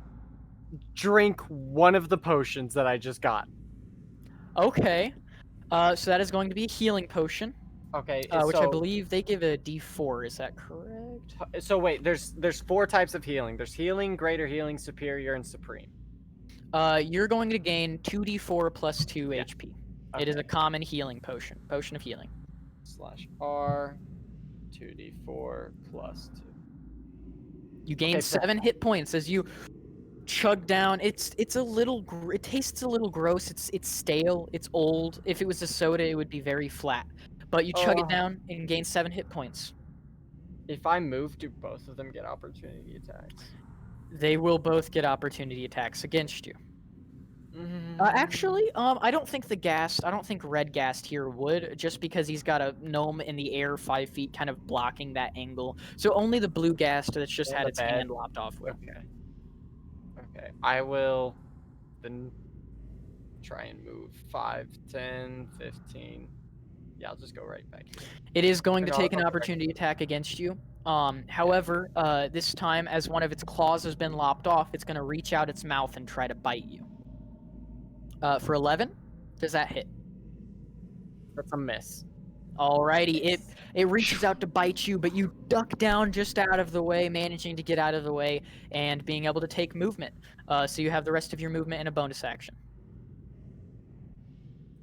drink one of the potions that I just got. Okay. So that is going to be a healing potion, Okay. which I believe they give a D4. Is that correct? So wait, there's 4 types of healing. There's healing, greater healing, superior, and supreme. You're going to gain 2d4 plus 2 Yeah. HP. It is a common healing potion. Potion of healing. /R 2d4 plus 2. You gain Okay, 7 hit points as you chug down. It's a little. It tastes a little gross. It's stale. It's old. If it was a soda, it would be very flat. But you chug it down and gain 7 hit points. If I move, do both of them get opportunity attacks? They will both get opportunity attacks against you. Mm-hmm. Actually, I don't think I don't think Red Ghast here would, just because he's got a gnome in the air 5 feet kind of blocking that angle. So only the Blue Ghast that's just had its hand lopped off will. Okay. I will then try and move 5, 10, 15. Yeah, I'll just go right back here. It is going to No, take an I'll go opportunity attack against you. However, this time, as one of its claws has been lopped off, it's going to reach out its mouth and try to bite you. For 11, does that hit? That's a miss. Alrighty, it reaches out to bite you, but you duck down just out of the way, managing to get out of the way and being able to take movement. So you have the rest of your movement in a bonus action.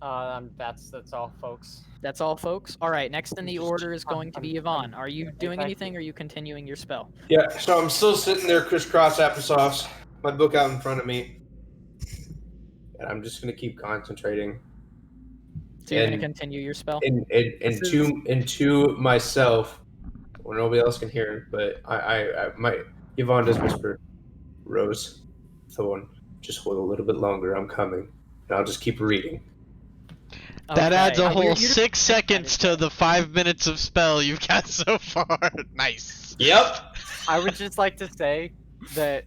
That's all, folks. That's all, folks. All right, next in the order is going to be Yvonne. Are you doing thank anything, or are you continuing your spell? Yeah, so I'm still sitting there crisscross applesauce, my book out in front of me. And I'm just going to keep concentrating. So you're going to continue your spell? Into myself, well, nobody else can hear, but Yvonne does whisper, Rose, Thorn, just hold a little bit longer, I'm coming. And I'll just keep reading. That adds a Okay. whole You're 6 seconds to the 5 minutes of spell you've got so far. Nice. Yep. I would just like to say that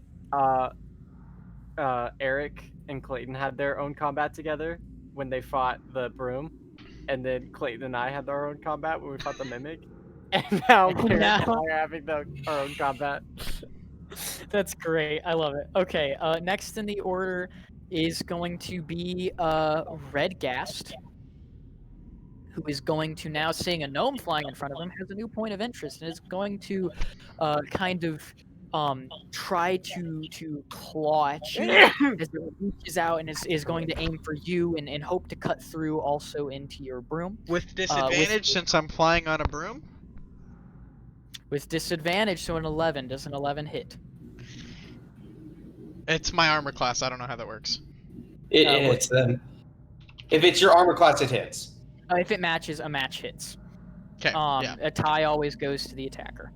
Eric and Clayton had their own combat together when they fought the broom, and then Clayton and I had our own combat when we fought the mimic, and now Eric and I are having our own combat. That's great. I love it. Okay, next in the order is going to be Red Ghast, who is going to, now seeing a gnome flying in front of him, has a new point of interest and is going to kind of try to claw at you as it reaches out and is going to aim for you and hope to cut through also into your broom. With disadvantage since I'm flying on a broom? With disadvantage, so an 11. Does an 11 hit? It's my armor class. I don't know how that works. It hits then. If it's your armor class, it hits. If it matches, a match hits. Okay, yeah. A tie always goes to the attacker.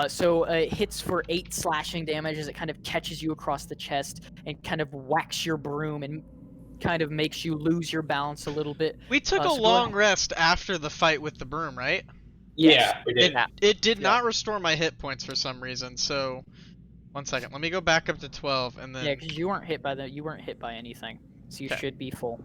So it hits for 8 slashing damage as it kind of catches you across the chest and kind of whacks your broom and kind of makes you lose your balance a little bit. We took a so long rest after the fight with the broom, right? Yeah, we did. It did not restore my hit points for some reason, so 1 second. Let me go back up to 12 and then Yeah, because you weren't hit by anything, so you should be full.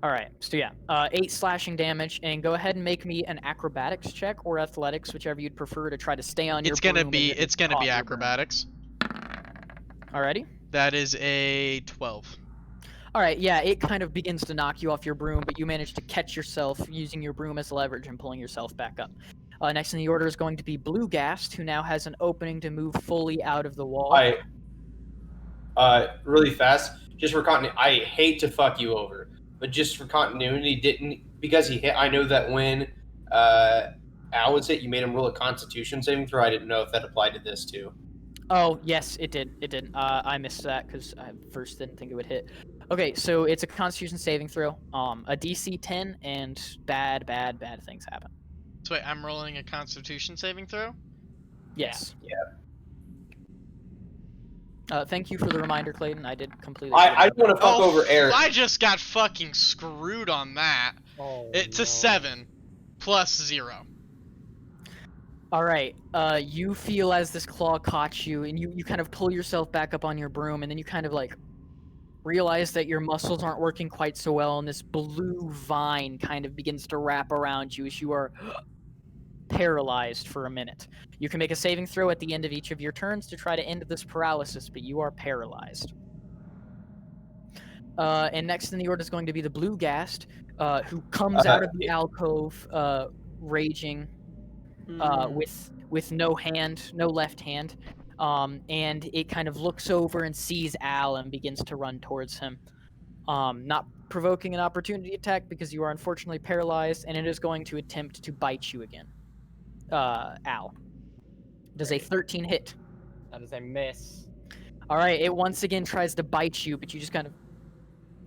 All right, so yeah, 8 slashing damage, and go ahead and make me an acrobatics check or athletics, whichever you'd prefer, to try to stay on your It's gonna broom. be as if it's gonna caught be your broom. acrobatics. Alrighty. That is a 12. All right, yeah, it kind of begins to knock you off your broom, but you manage to catch yourself using your broom as leverage and pulling yourself back up. Next in the order is going to be Blue Ghast, who now has an opening to move fully out of the wall. Really fast, just for continuity, I hate to fuck you over, but just for continuity, because he hit. I know that when Al was hit, you made him roll a Constitution saving throw. I didn't know if that applied to this too. Oh, yes, it did. It did. I missed that because I first didn't think it would hit. Okay, so it's a Constitution saving throw, a DC 10, and bad things happen. So wait, I'm rolling a Constitution saving throw? Yes. Yeah. Thank you for the reminder, Clayton. I did completely. I don't want to fuck over Eric. I just got fucking screwed on that. Oh, It's no. a 7 plus 0. All right. You feel as this claw caught you, and you kind of pull yourself back up on your broom, and then you kind of like realize that your muscles aren't working quite so well, and this blue vine kind of begins to wrap around you as you are paralyzed for a minute. You can make a saving throw at the end of each of your turns to try to end this paralysis, but you are paralyzed. And next in the order is going to be the Blue Ghast, who comes out of the alcove, raging, with no left hand, and it kind of looks over and sees Al and begins to run towards him, not provoking an opportunity attack because you are unfortunately paralyzed, and it is going to attempt to bite you again. Al. Does a 13 hit? That is a miss. All right, it once again tries to bite you, but you just kind of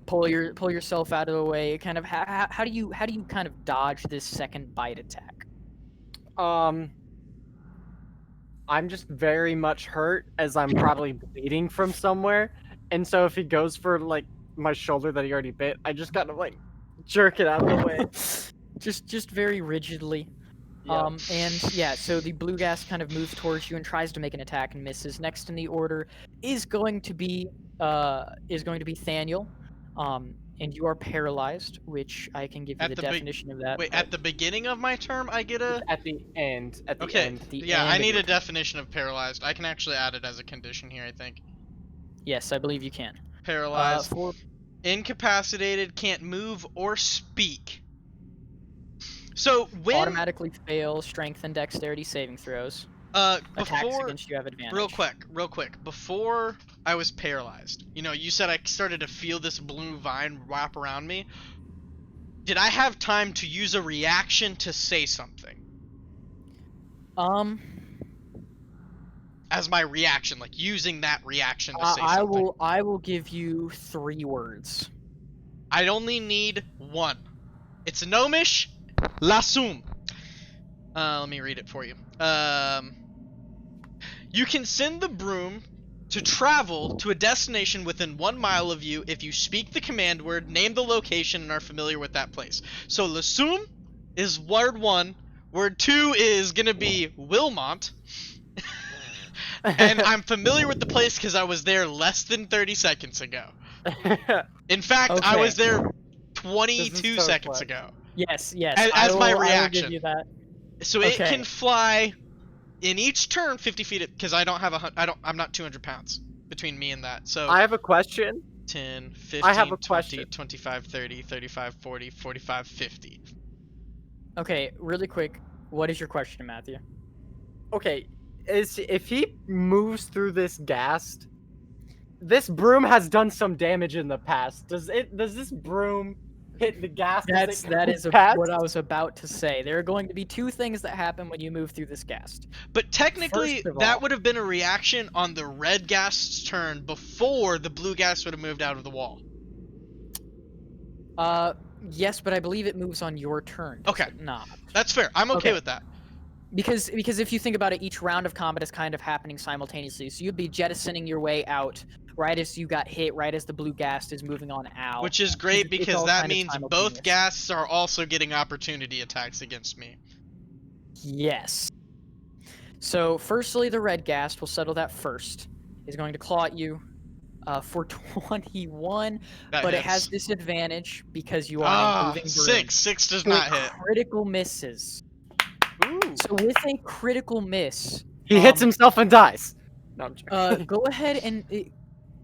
pull yourself out of the way. Kind of how do you kind of dodge this second bite attack? I'm just very much hurt, as I'm probably bleeding from somewhere, and so if he goes for like my shoulder that he already bit, I just kind of like jerk it out of the way. just very rigidly. Yep. And yeah, so the Blue Ghast kind of moves towards you and tries to make an attack and misses. Next in the order is going to be Thaniel, and you are paralyzed, which I can give you At the the definition of that. Wait, at the beginning of my turn, I get a. At the end. At the Okay. end. Yeah, end I of need your a definition of paralyzed. I can actually add it as a condition here, I think. Yes, I believe you can. Paralyzed. For Incapacitated, can't move or speak. So when automatically fail strength and dexterity saving throws. Attacks before against you have advantage. real quick, before I was paralyzed, you said I started to feel this blue vine wrap around me. Did I have time to use a reaction to say something? As my reaction, like using that reaction to say something. I will give you 3 words. I only need 1. It's Gnomish Lasum. Let me read it for you. You can send the broom to travel to a destination within 1 mile of you if you speak the command word, name the location, and are familiar with that place. So Lasum is word 1. Word 2 is gonna be Wilmont. And I'm familiar with the place because I was there less than 30 seconds ago. In fact, I Okay. was there 22 This is so seconds fun. ago. Yes. As my I will reaction. give you that. So it Okay. can fly in each turn 50 feet because I don't have I'm not 200 pounds between me and that. So I have a question. 10, 15, I have a 20, question. 25, 30, 35, 40, 45, 50. Okay, really quick. What is your question, Matthew? Okay, if he moves through this ghast, this broom has done some damage in the past. Does this broom hit the ghast? That is what I was about to say. There are going to be 2 things that happen when you move through this ghast. But technically, First of that all- would have been a reaction on the red Ghast's turn before the blue Ghast would have moved out of the wall. Yes, but I believe it moves on your turn. does Okay. it not? That's fair. I'm okay Okay. with that. Because if you think about it, each round of combat is kind of happening simultaneously. So you'd be jettisoning your way out right as you got hit, right as the blue Ghast is moving on out. Which is great It's because all that kind of means both simultaneous. Ghasts are also getting opportunity attacks against me. Yes. So, firstly, the red Ghast, will settle that first. Is going to claw at you. for 21, That but it has hits. disadvantage because you are in a Ah, moving broom. 6. 6 does So not it hit. critical misses. Ooh. So with a critical miss, He hits himself and dies. No, I'm joking. go ahead and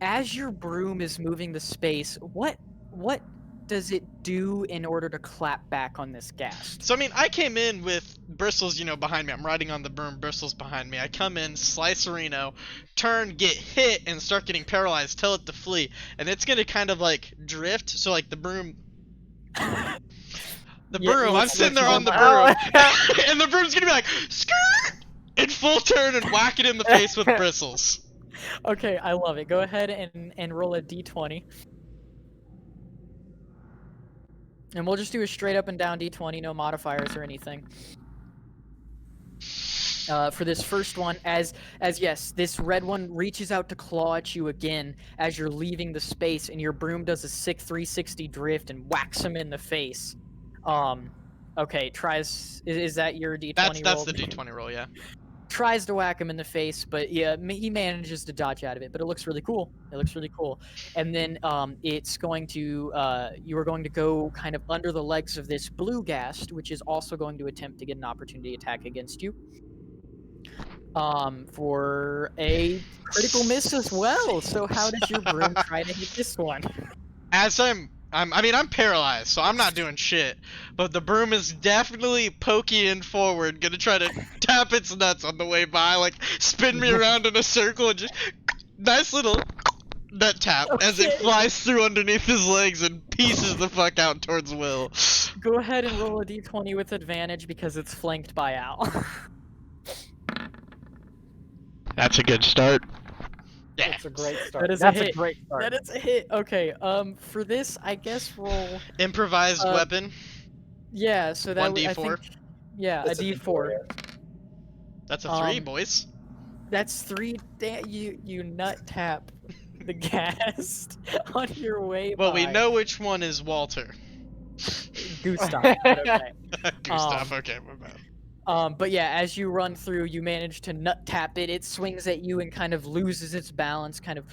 as your broom is moving the space, what does it do in order to clap back on this ghast? So I mean, I came in with bristles, behind me. I'm riding on the broom, bristles behind me. I come in, slice a Reno, turn, get hit, and start getting paralyzed. Tell it to flee, and it's gonna kind of like drift. So like the broom. I'm sitting there on the broom, and the broom's gonna be like, skirt, in full turn and whack it in the face with bristles. Okay, I love it. Go ahead and roll a d20. And we'll just do a straight up and down d20, no modifiers or anything. For this first one, as yes, this red one reaches out to claw at you again as you're leaving the space, and your broom does a sick 360 drift and whacks him in the face. Okay, tries. Is that your d20 roll? That's the d20 roll, yeah. Tries to whack him in the face, but yeah, he manages to dodge out of it. But it looks really cool. And then it's going to you are going to go kind of under the legs of this blue ghast, which is also going to attempt to get an opportunity attack against you. For a critical miss as well. So how does your broom try to hit this one? As I'm paralyzed, so I'm not doing shit. But the broom is definitely poking forward, gonna try to tap its nuts on the way by, like spin me around in a circle and just nice little nut tap as it flies through underneath his legs and pieces the fuck out towards Will. Go ahead and roll a d20 with advantage because it's flanked by Al. That's a good start. Yeah. That's a great start. That is That's a hit. great start. That is a hit. Okay. For this, I guess roll. Improvised weapon. Yeah. So that 1d4. I think, yeah, That's a d4. That's a 3, boys. That's 3. You nut tap the ghast on your way. Well, we by. know which one is Walter. Gustav. Okay. Gustav. Okay, my bad. But yeah, as you run through, you manage to nut tap it. It swings at you and kind of loses its balance, kind of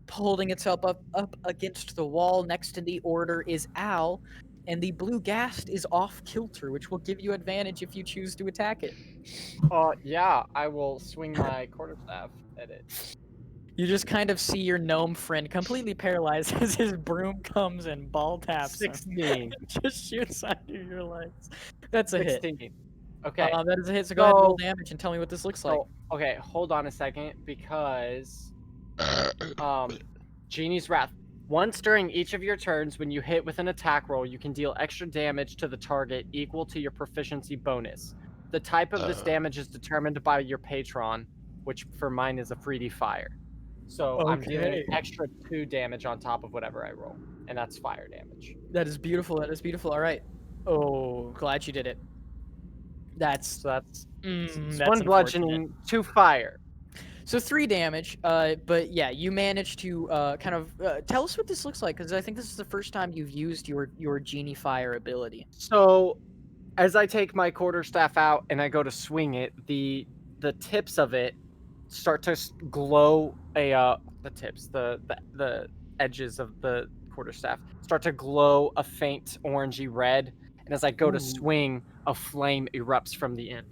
holding itself up against the wall. Next in the order is Al, and the blue ghast is off kilter, which will give you advantage if you choose to attack it. Yeah, I will swing my quarterstaff at it. You just kind of see your gnome friend completely paralyzed as his broom comes and ball taps him. 16. Just shoots under your legs. That's a 16. hit. Okay. That is a hit, so go ahead and roll damage and tell me what this looks like. Okay, hold on a second, because Genie's Wrath. Once during each of your turns, when you hit with an attack roll, you can deal extra damage to the target equal to your proficiency bonus. The type of this damage is determined by your patron, which for mine is a 3d fire. So I'm dealing an extra 2 damage on top of whatever I roll, and that's fire damage. That is beautiful. That is beautiful. All right. Oh, glad you did it. That's that's 1 unfortunate. bludgeoning, 2 fire. So 3 damage. But yeah, you managed to kind of tell us what this looks like, because I think this is the first time you've used your genie fire ability. So, as I take my quarterstaff out and I go to swing it, the tips of it start to glow. The edges of the quarterstaff start to glow a faint orangey red, and as I go to swing, a flame erupts from the end.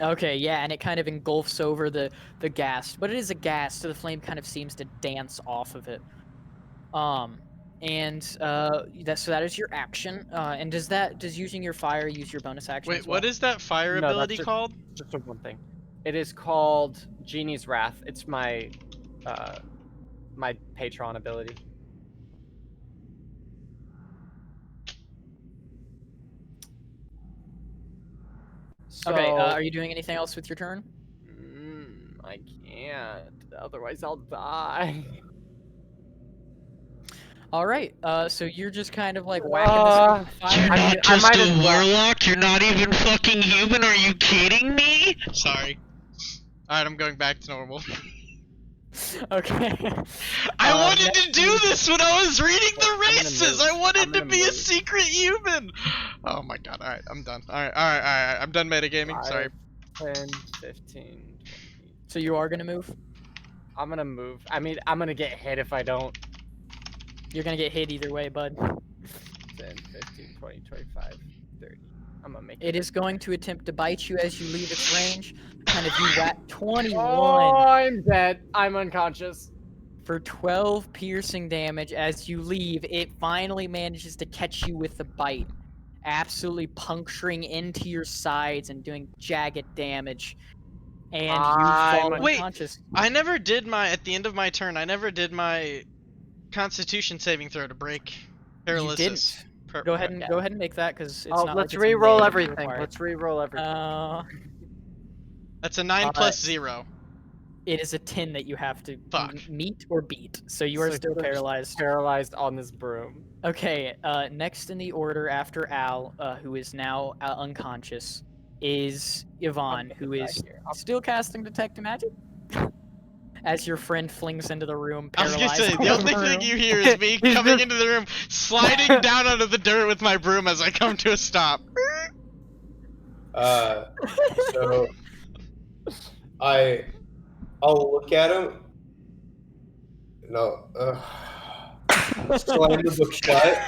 Okay, yeah, and it kind of engulfs over the ghast, but it is a ghast, so the flame kind of seems to dance off of it. That is your action. And does using your fire use your bonus action? Wait, as well? what is that fire ability called? Just one thing. It is called Genie's Wrath. It's my my patron ability. So, okay, are you doing anything else with your turn? I can't. Otherwise, I'll die. All right. So you're just kind of like whacking this fire. You're not just a warlock. You're not even fucking human. Are you kidding me? Sorry. All right, I'm going back to normal. Okay. I wanted to do this when I was reading the races. I wanted to be a secret human. Oh my god. All right, I'm done. All right. I'm done metagaming. Sorry. 10, 15, 20. So you are gonna move? I'm gonna move. I mean, I'm gonna get hit if I don't. You're gonna get hit either way, bud. 10, 15, 20, 25, 30. I'm gonna make It is going to attempt to bite you as you leave its range. Kind of you whack 21 Oh, I'm dead. I'm unconscious. for 12 piercing damage as you leave. It finally manages to catch you with the bite, absolutely puncturing into your sides and doing jagged damage. And you fall Wait. unconscious. I never did at the end of my turn, I never did my Constitution saving throw to break paralysis. You didn't. Go ahead and make that because it's Oh, not let's like it's re-roll mandatory everything. required. Let's re-roll everything. That's a 9 plus 0. It is a 10 that you have to Fuck. meet or beat, so you are So still you're just paralyzed. Paralyzed on this broom. Okay, next in the order after Al, who is now unconscious, is Yvonne, who is still casting Detect Magic. As your friend flings into the room, I was paralyzed. gonna say, the only thing you hear is me He's coming just- into the room, sliding down onto the dirt with my broom as I come to a stop. So I'll look at him. No, slam the book shut,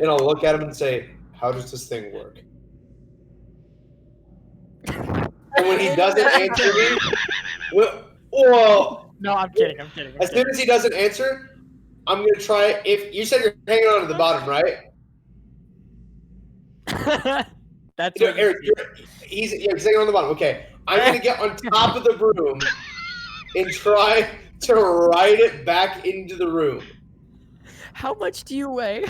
and I'll look at him and say, "How does this thing work?" And when he doesn't answer me, well, No, I'm kidding. as soon as he doesn't answer, I'm gonna try. If you said you're hanging on to the bottom, right? That's You know, what Eric, he's hanging on the bottom. Okay, I'm gonna get on top of the broom and try to ride it back into the room. How much do you weigh?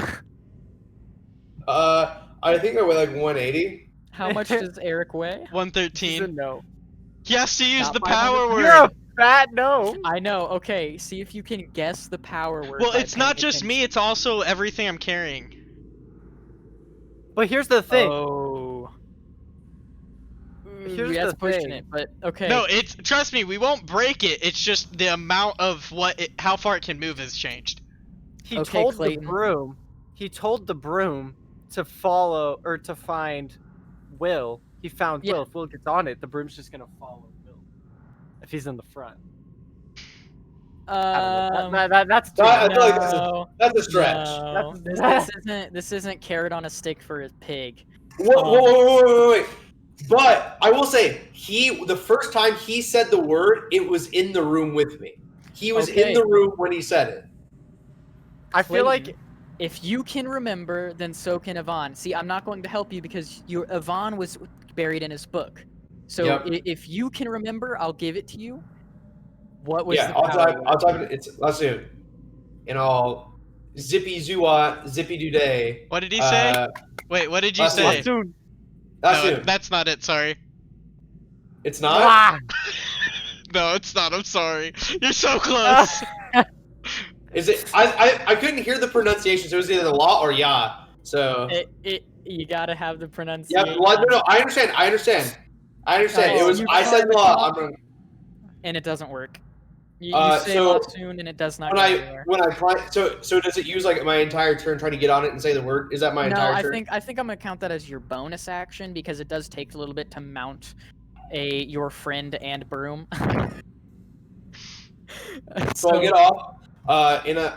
I think I weigh like 180. How much does Eric weigh? He's a 113. no. He has to use Not the 500. power word. You're a fat no. I know. Okay, see if you can guess the power word. Well, by it's not paying just me, attention. it's also everything I'm carrying. But here's the thing. Oh. Here's That's the pushing thing. it, but okay. No, it's trust me, we won't break it. It's just the amount of how far it can move has changed. He Okay, told Clayton. the broom. He told the broom to follow or to find Will. He found Yeah. Will. If Will gets on it, the broom's just gonna follow Will. If he's in the front. I don't know. That's too I much. feel like that's a stretch. No, That's- this isn't carrot on a stick for a pig. Wait. But I will say, the first time he said the word, it was in the room with me. He was Okay. in the room when he said it. I feel like Clayton, if you can remember, then so can Yvonne. See, I'm not going to help you because Yvonne was buried in his book. So Yep. if you can remember, I'll give it to you. What was Yeah, the I'll power type. word? I'll type it. Let's see. And I'll zippy zoa zippy doo day. What did he say? Wait, what did you Last say? soon. That's No, it. that's not it, sorry. It's not. Ah! No, it's not, I'm sorry. You're so close. Is it? I couldn't hear the pronunciation, so it was either la or ya. So You gotta have the pronunciation. yeah. Well, no. I understand. It Oh, was. you I said tried to la. call- I'm gonna, And it doesn't work. You say so la soon and it does not go anywhere. when I try. So does it use like my entire turn trying to get on it and say the word? Is that my No, entire I turn? think I'm gonna count that as your bonus action because it does take a little bit to mount your friend and broom. So I'll get off.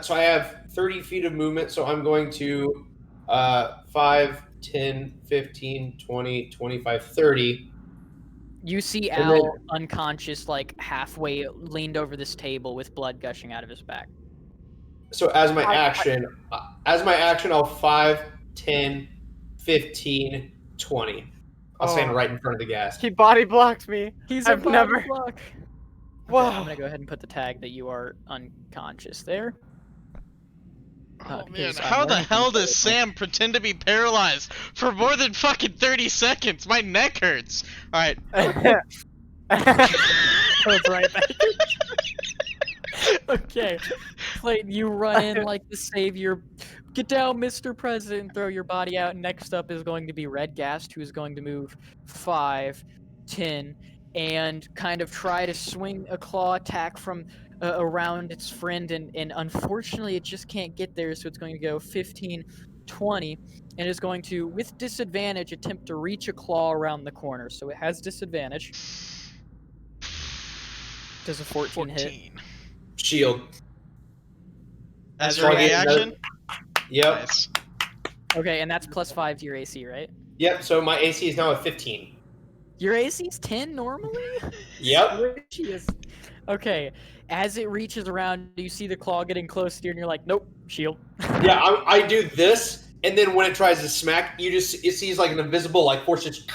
So I have 30 feet of movement. So I'm going to 5, 10, 15, 20, 25, 30. You see And Al then- unconscious, like halfway leaned over this table with blood gushing out of his back. So as my action, I'll 5, 10, 15, 20. I'll stand Oh. right in front of the gas. He body blocked me. He's I've a never- body block. Okay, Whoa. I'm gonna go ahead and put the tag that you are unconscious there. Oh man, because I'm how the learning hell things does lately. Sam pretend to be paralyzed for more than fucking 30 seconds? My neck hurts. Alright. Goes right back. Okay, Clayton, you run in like the savior. Get down, Mr. President, throw your body out. Next up is going to be Red Ghast, who is going to move 5, 10, and kind of try to swing a claw attack from around its friend, and unfortunately it just can't get there, so it's going to go 15, 20, and is going to, with disadvantage, attempt to reach a claw around the corner, so it has disadvantage. Does a 14 hit? 14. Shield. As As a a reaction? Yep. Nice. Okay, and that's +5 to your AC, right? Yep. So my AC is now at 15. Your AC's 10 normally? Yep. Gracious. Okay, as it reaches around, you see the claw getting close to you, and you're like, nope, shield. Yeah, I do this, and then when it tries to smack, it sees like an invisible like force. Just,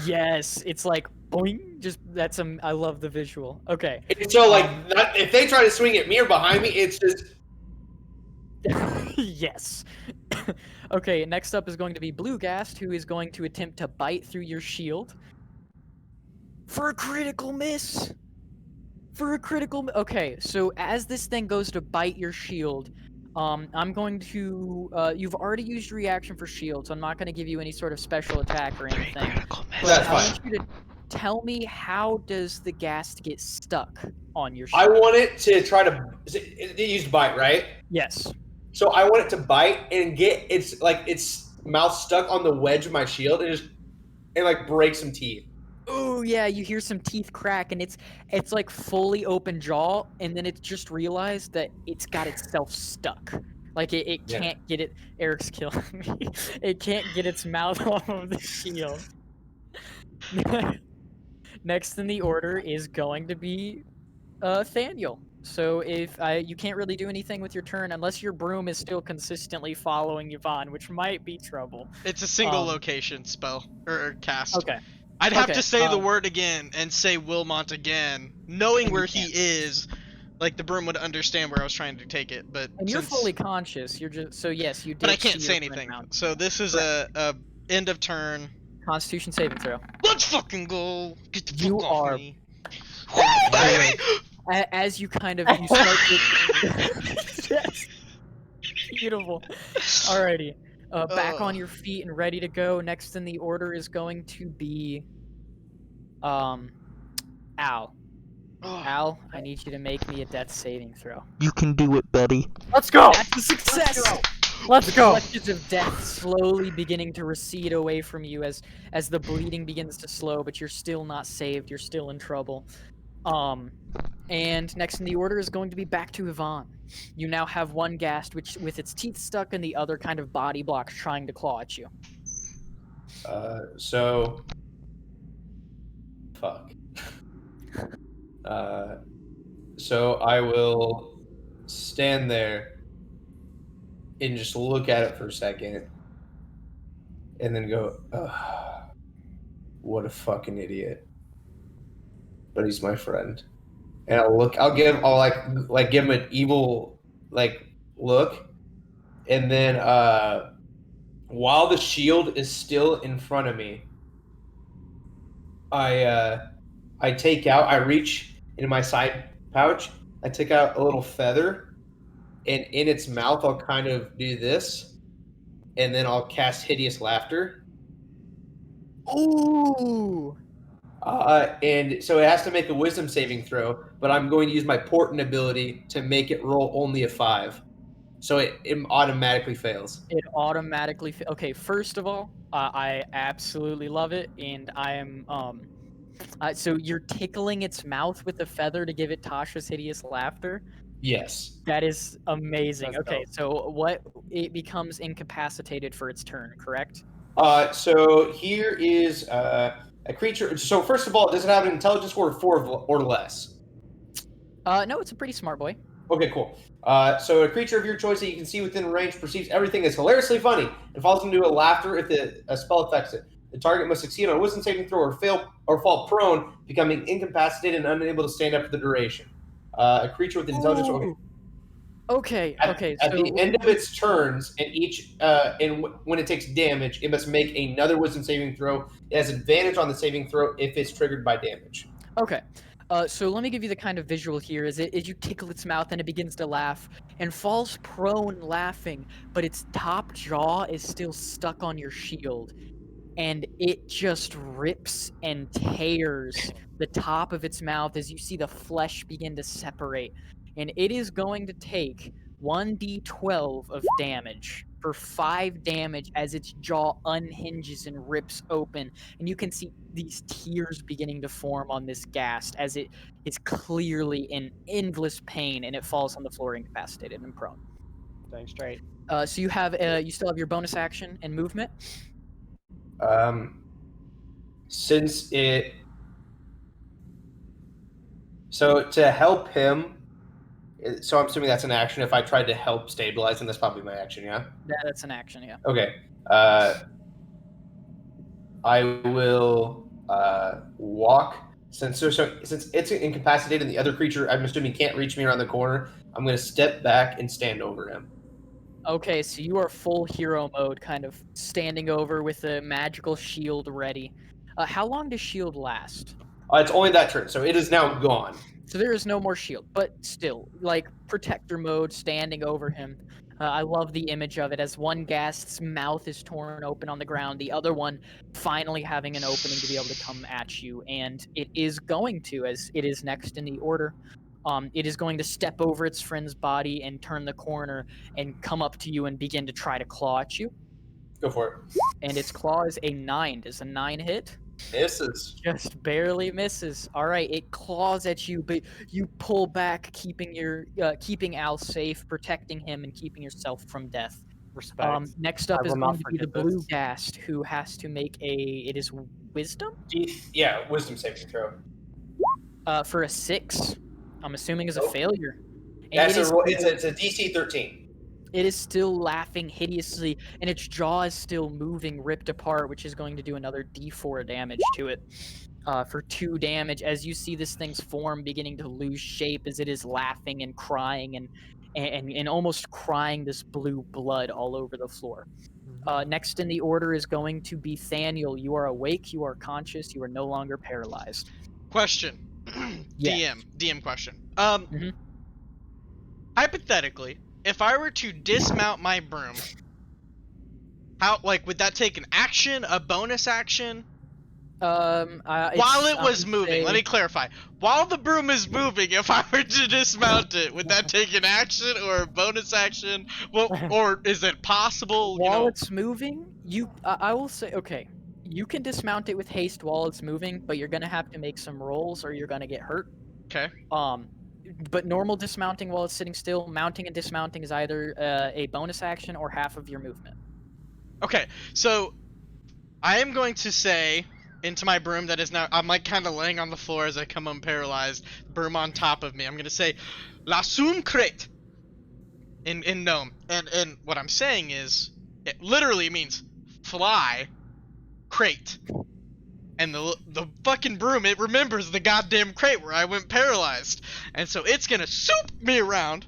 Yes, it's like boing. Just that's I love the visual. Okay. and so like if they try to swing at me or behind me, it's just Yes. Okay, next up is going to be Blue Ghast, who is going to attempt to bite through your shield for a critical miss. Okay, so as this thing goes to bite your shield, I'm going to you've already used reaction for shield, so I'm not going to give you any sort of special attack or anything. But That's I fine. want you to tell me, how does the Ghast get stuck on your I shield? want it to try to. It used bite, right? Yes. So I want it to bite and get its mouth stuck on the wedge of my shield and like break some teeth. Oh yeah, you hear some teeth crack, and it's like fully open jaw, and then it just realized that it's got itself stuck. Like it Yeah. can't get it. Eric's killing me. It can't get its mouth off of the shield. Next in the order is going to be Thaniel. So if you can't really do anything with your turn unless your broom is still consistently following Yvonne, which might be trouble. It's a single location spell or cast. Okay. I'd have Okay, to say the word again and say Wilmont again, knowing And you where he can't. is. Like the broom would understand where I was trying to take it, but And you're since, fully conscious. You're just so yes, you did. but I can't see say your friend anything. mount. So this is a end of turn. Constitution saving throw. Let's fucking go. Get the You fuck off are me. Woo, baby! As you kind of you start to yes. Beautiful. Alrighty. Back on your feet and ready to go. Next in the order is going to be Al. Al, I need you to make me a death saving throw. You can do it, buddy. Let's go. That's a success! Let's go. Flashes of death slowly beginning to recede away from you as the bleeding begins to slow, but you're still not saved. You're still in trouble. And next in the order is going to be back to Yvonne. You now have one Ghast, which with its teeth stuck, and the other kind of body blocks trying to claw at you. So fuck. So I will stand there and just look at it for a second, and then go, "Ugh, what a fucking idiot." But he's my friend, and I'll like give him an evil like look, and then while the shield is still in front of me, I reach into my side pouch, I take out a little feather, and in its mouth I'll kind of do this, and then I'll cast Hideous Laughter. Ooh! And so it has to make a Wisdom saving throw, but I'm going to use my Portent ability to make it roll only a 5. So it automatically fails. It automatically okay, first of all, I absolutely love it, and I am so you're tickling its mouth with a feather to give it Tasha's hideous laughter? Yes. That is amazing. That's Okay, dope. so what it becomes incapacitated for its turn, correct? So here is a creature. So first of all, does it have an intelligence score of 4 or less? No, it's a pretty smart boy. Okay, cool. So a creature of your choice that you can see within range perceives everything as hilariously funny and falls into a laughter if a spell affects it. The target must succeed on a wisdom saving throw or fall prone, becoming incapacitated and unable to stand up for the duration. A creature with intelligence. Ooh. Okay. At So the end of its turns, and when it takes damage, it must make another wisdom saving throw. It has advantage on the saving throw if it's triggered by damage. okay. So let me give you the kind of visual here. As you tickle its mouth and it begins to laugh and falls prone laughing, but its top jaw is still stuck on your shield, and it just rips and tears the top of its mouth as you see the flesh begin to separate, and it is going to take 1d12 of damage. for 5 damage as its jaw unhinges and rips open, and you can see these tears beginning to form on this Ghast as it is clearly in endless pain, and it falls on the floor incapacitated and prone. Staying straight. So you still have your bonus action and movement. Since it, so to help him, so I'm assuming that's an action. If I tried to help stabilize him, that's probably my action. Yeah. That's an action, yeah. Okay. I will walk. Since it's incapacitated and the other creature, I'm assuming, can't reach me around the corner, I'm going to step back and stand over him. Okay, so you are full hero mode, kind of standing over with a magical shield ready. How long does shield last? It's only that turn, so it is now gone. So there is no more shield, but still, like protector mode, standing over him. I love the image of it as one Ghast's mouth is torn open on the ground, the other one finally having an opening to be able to come at you, and it is going to, as it is next in the order. It is going to step over its friend's body and turn the corner and come up to you and begin to try to claw at you. Go for it. And its claw is a 9. Does a 9 hit? Misses. Just barely misses. All right, it claws at you, but you pull back, keeping Al safe, protecting him, and keeping yourself from death. Respect. Next up I is will not going to be the forget blue this. Ghast, who has to make it is wisdom Yeah, wisdom saving throw. for a 6. I'm assuming is a Nope. failure. And That's it is it's a DC 13. It is still laughing hideously, and its jaw is still moving, ripped apart, which is going to do another D4 damage to it. For 2 damage, as you see this thing's form beginning to lose shape as it is laughing and crying and almost crying this blue blood all over the floor. Next in the order is going to be Thaniel. You are awake, you are conscious, you are no longer paralyzed. Question. Yes. DM question. Mhm. Hypothetically, if I were to dismount my broom, would that take an action, a bonus action? While While it was moving, let me clarify. While the broom is moving, if I were to dismount it, would that take an action or a bonus action? Well, or is it possible? While it's moving, I will say, okay, you can dismount it with haste while it's moving, but you're gonna have to make some rolls or you're gonna get hurt. Okay. But normal dismounting while it's sitting still, mounting and dismounting is either a bonus action or half of your movement. Okay, so I am going to say into my broom that is now, I'm like kind of laying on the floor as I come unparalyzed, broom on top of me. I'm going to say, La sum crate in Gnome. And what I'm saying is, it literally means fly crate. And the fucking broom, it remembers the goddamn crate where I went paralyzed. And so it's going to soup me around.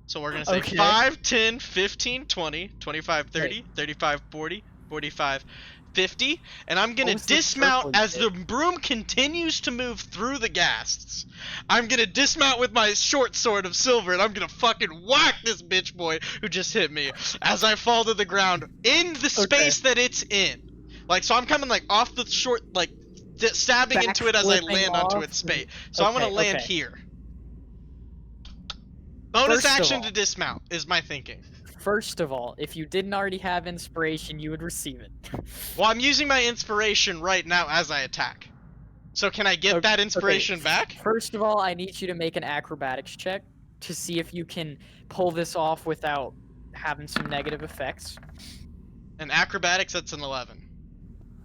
So we're going to say Okay. 5, 10, 15, 20, 25, 30, 35, 40, 45, 50. And I'm going What to was the dismount circle you as the broom continues to move through the Ghasts. I'm going to dismount with my short sword of silver, and I'm going to fucking whack this bitch boy who just hit me as I fall to the ground in the space that it's in. Like, so I'm coming like off the short, like stabbing into it as I Backflipping land onto off. its space. So I'm going to land Okay. here. Bonus First of action all- to dismount is my thinking. First of all, if you didn't already have inspiration, you would receive it. Well, I'm using my inspiration right now as I attack. So can I get that inspiration back? First of all, I need you to make an acrobatics check to see if you can pull this off without having some negative effects. And acrobatics, that's an 11.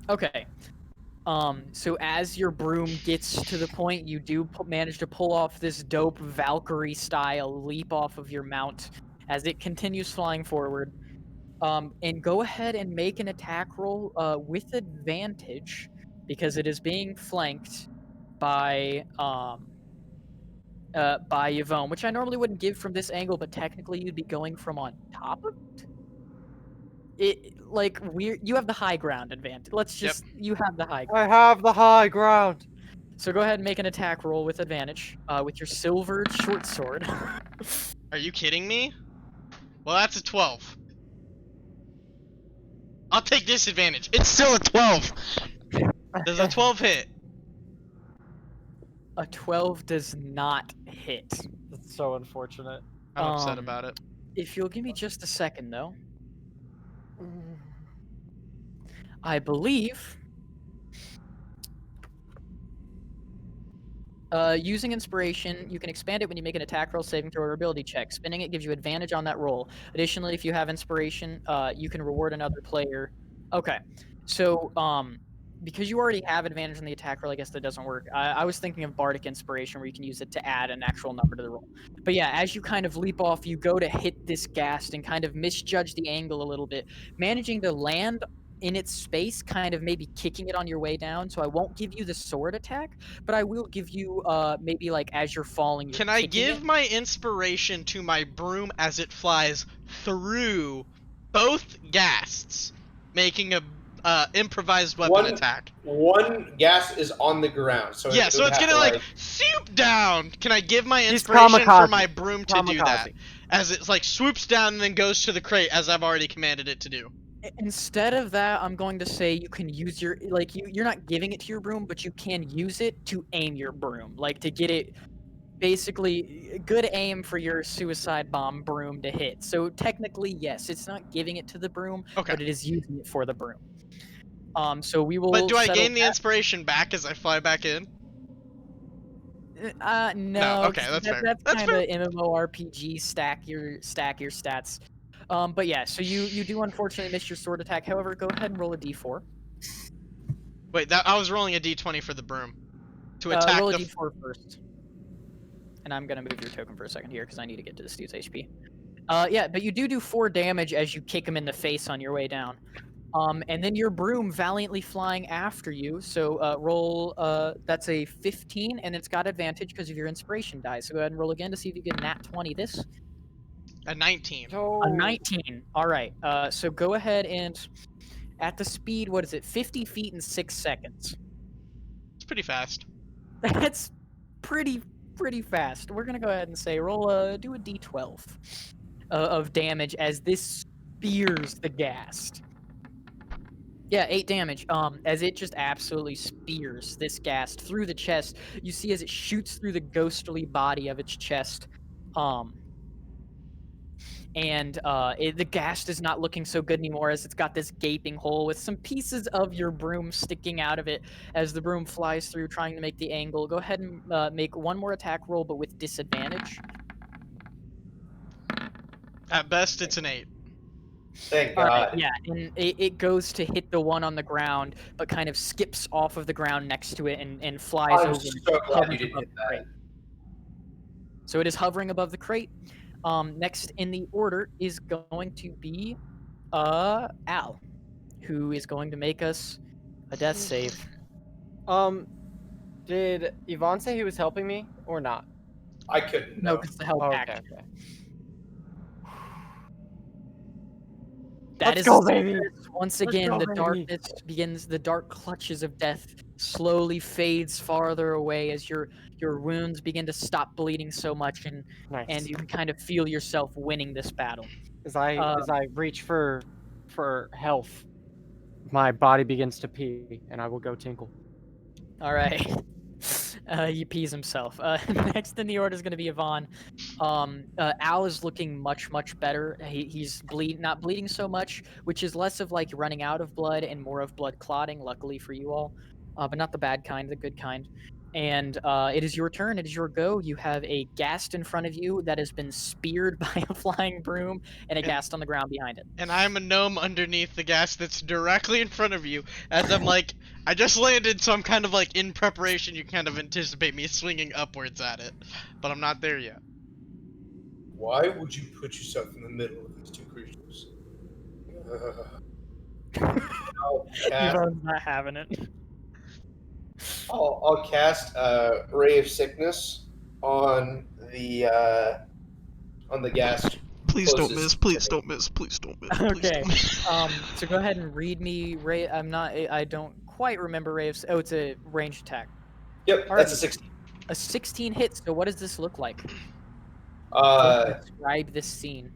Okay. So as your broom gets to the point, you do manage to pull off this dope Valkyrie style leap off of your mount as it continues flying forward. And go ahead and make an attack roll with advantage because it is being flanked by Yvonne, which I normally wouldn't give from this angle, but technically you'd be going from on top of it. You have the high ground advantage. You have the high ground. I have the high ground. So go ahead and make an attack roll with advantage with your silvered short sword. Are you kidding me? Well, that's a 12. I'll take disadvantage. It's still a 12. Does a 12 hit? A 12 does not hit. That's so unfortunate. I'm upset about it. If you'll give me just a second, though. I believe using inspiration, you can expand it when you make an attack roll, saving throw, or ability check. Spinning it gives you advantage on that roll. Additionally, if you have inspiration, you can reward another player. Okay, so because you already have advantage on the attack roll, I guess that doesn't work. I was thinking of bardic inspiration, where you can use it to add an actual number to the roll. But yeah, as you kind of leap off, you go to hit this ghast and kind of misjudge the angle a little bit, managing to land in its space, kind of maybe kicking it on your way down. So I won't give you the sword attack, but I will give you maybe like as you're falling, you're Can I kicking give it. my inspiration to my broom as it flies through both ghasts, making a improvised weapon attack? One gas is on the ground, so Yeah, it so would it's have gonna to like swoop down. Can I give my He's inspiration for kamikaze. my broom to do that? Kamikaze. As it like swoops down and then goes to the crate as I've already commanded it to do. Instead of that, I'm going to say you can use your like you're not giving it to your broom, but you can use it to aim your broom, like to get it basically good aim for your suicide bomb broom to hit. So technically, yes, it's not giving it to the broom, Okay. but it is using it for the broom. So we But will do I settle gain the inspiration back as I fly back in? No. no, Okay, that's fair. that's That's kind fair. of MMORPG stack your stats. But yeah, so you do unfortunately miss your sword attack. However, go ahead and roll a d4. Wait, that I was rolling a d20 for the broom to attack Roll a the. d4 first. And I'm gonna move your token for a second here because I need to get to this dude's HP. Yeah, but you do 4 damage as you kick him in the face on your way down. And then your broom valiantly flying after you. So roll. That's a 15, and it's got advantage because of your inspiration die. So go ahead and roll again to see if you get nat 20 this. A 19. A 19. All right. So go ahead and at the speed, what is it? 50 feet in 6 seconds. It's pretty fast. That's pretty fast. We're gonna go ahead and say roll do a d12 of damage as this spears the ghast. Yeah, 8 damage. As it just absolutely spears this ghast through the chest. You see as it shoots through the ghostly body of its chest. And the ghast is not looking so good anymore as it's got this gaping hole with some pieces of your broom sticking out of it as the broom flies through trying to make the angle. Go ahead and make one more attack roll, but with disadvantage. At best, it's an 8. Thank All God. right, yeah, and it goes to hit the one on the ground, but kind of skips off of the ground next to it and flies I'm over. so glad hovers you didn't above hit the that. crate. So it is hovering above the crate. Next in the order is going to be Al, who is going to make us a death save. Did Yvonne say he was helping me or not? I couldn't. No, No. because the help Oh, okay, action. okay. That Let's is go, baby. once Let's again go, the baby. darkness begins. The dark clutches of death slowly fades farther away as your wounds begin to stop bleeding so much, and Nice. you can kind of feel yourself winning this battle. As I reach for health, my body begins to pee, and I will go tinkle. All right. He pees himself. Next in the order is going to be Yvonne. Al is looking much better. He's not bleeding so much, which is less of like running out of blood and more of blood clotting, luckily for you all. But not the bad kind, the good kind. And it is your turn. It is your go. You have a ghast in front of you that has been speared by a flying broom and a ghast on the ground behind it. And I'm a gnome underneath the gas that's directly in front of you. As I'm like, I just landed, so I'm kind of like in preparation. You kind of anticipate me swinging upwards at it, but I'm not there yet. Why would you put yourself in the middle of these two creatures? I'll cast, Yvonne's not having it. I'll cast Ray of Sickness on the gas. Please don't Closest miss. to Please me. don't miss. Please don't miss. Okay. Please don't miss. So go ahead and read me Ray. I don't quite remember Ray of. Oh, it's a ranged attack. Yep, All that's right. a 16. A 16 hits. So what does this look like? Describe this scene.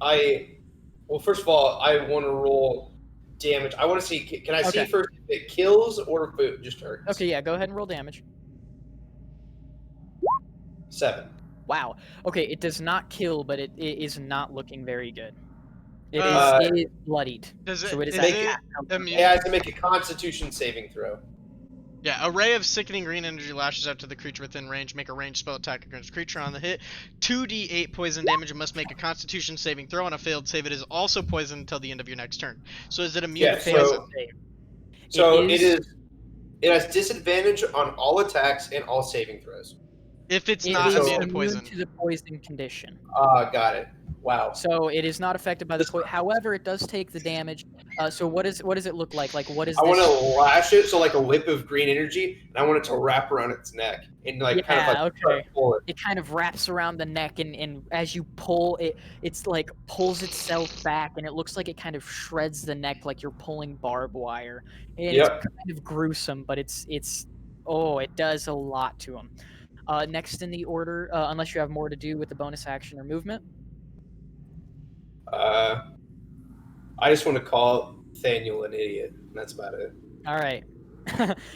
Well, first of all, I want to roll damage. I want to see. Can I see Okay. first if it kills or if it just hurts? Okay, yeah. Go ahead and roll damage. 7. Wow. Okay, it does not kill, but it is not looking very good. It is bloodied. Does So it is make at it- immune? It has to make a Constitution saving throw. Yeah, a ray of sickening green energy lashes out to the creature within range. Make a ranged spell attack against creature on the hit. 2d8 poison damage and must make a Constitution saving throw. On a failed save, it is also poisoned until the end of your next turn. So is it immune Yeah, to poison? It has disadvantage on all attacks and all saving throws. If it's It not is immune to immune poison. to the poison condition. Got it. Wow. So it is not affected by the poison. However, it does take the damage. So what does it look like? Like what is I want this? to lash it, so like a whip of green energy, and I want it to wrap around its neck and like kind of like okay. pull it. It kind of wraps around the neck, and as you pull it, it's like pulls itself back, and it looks like it kind of shreds the neck like you're pulling barbed wire. And Yep. it's kind of gruesome, but it does a lot to him. Next in the order, unless you have more to do with the bonus action or movement. I just want to call Thaniel an idiot. That's about it. All right.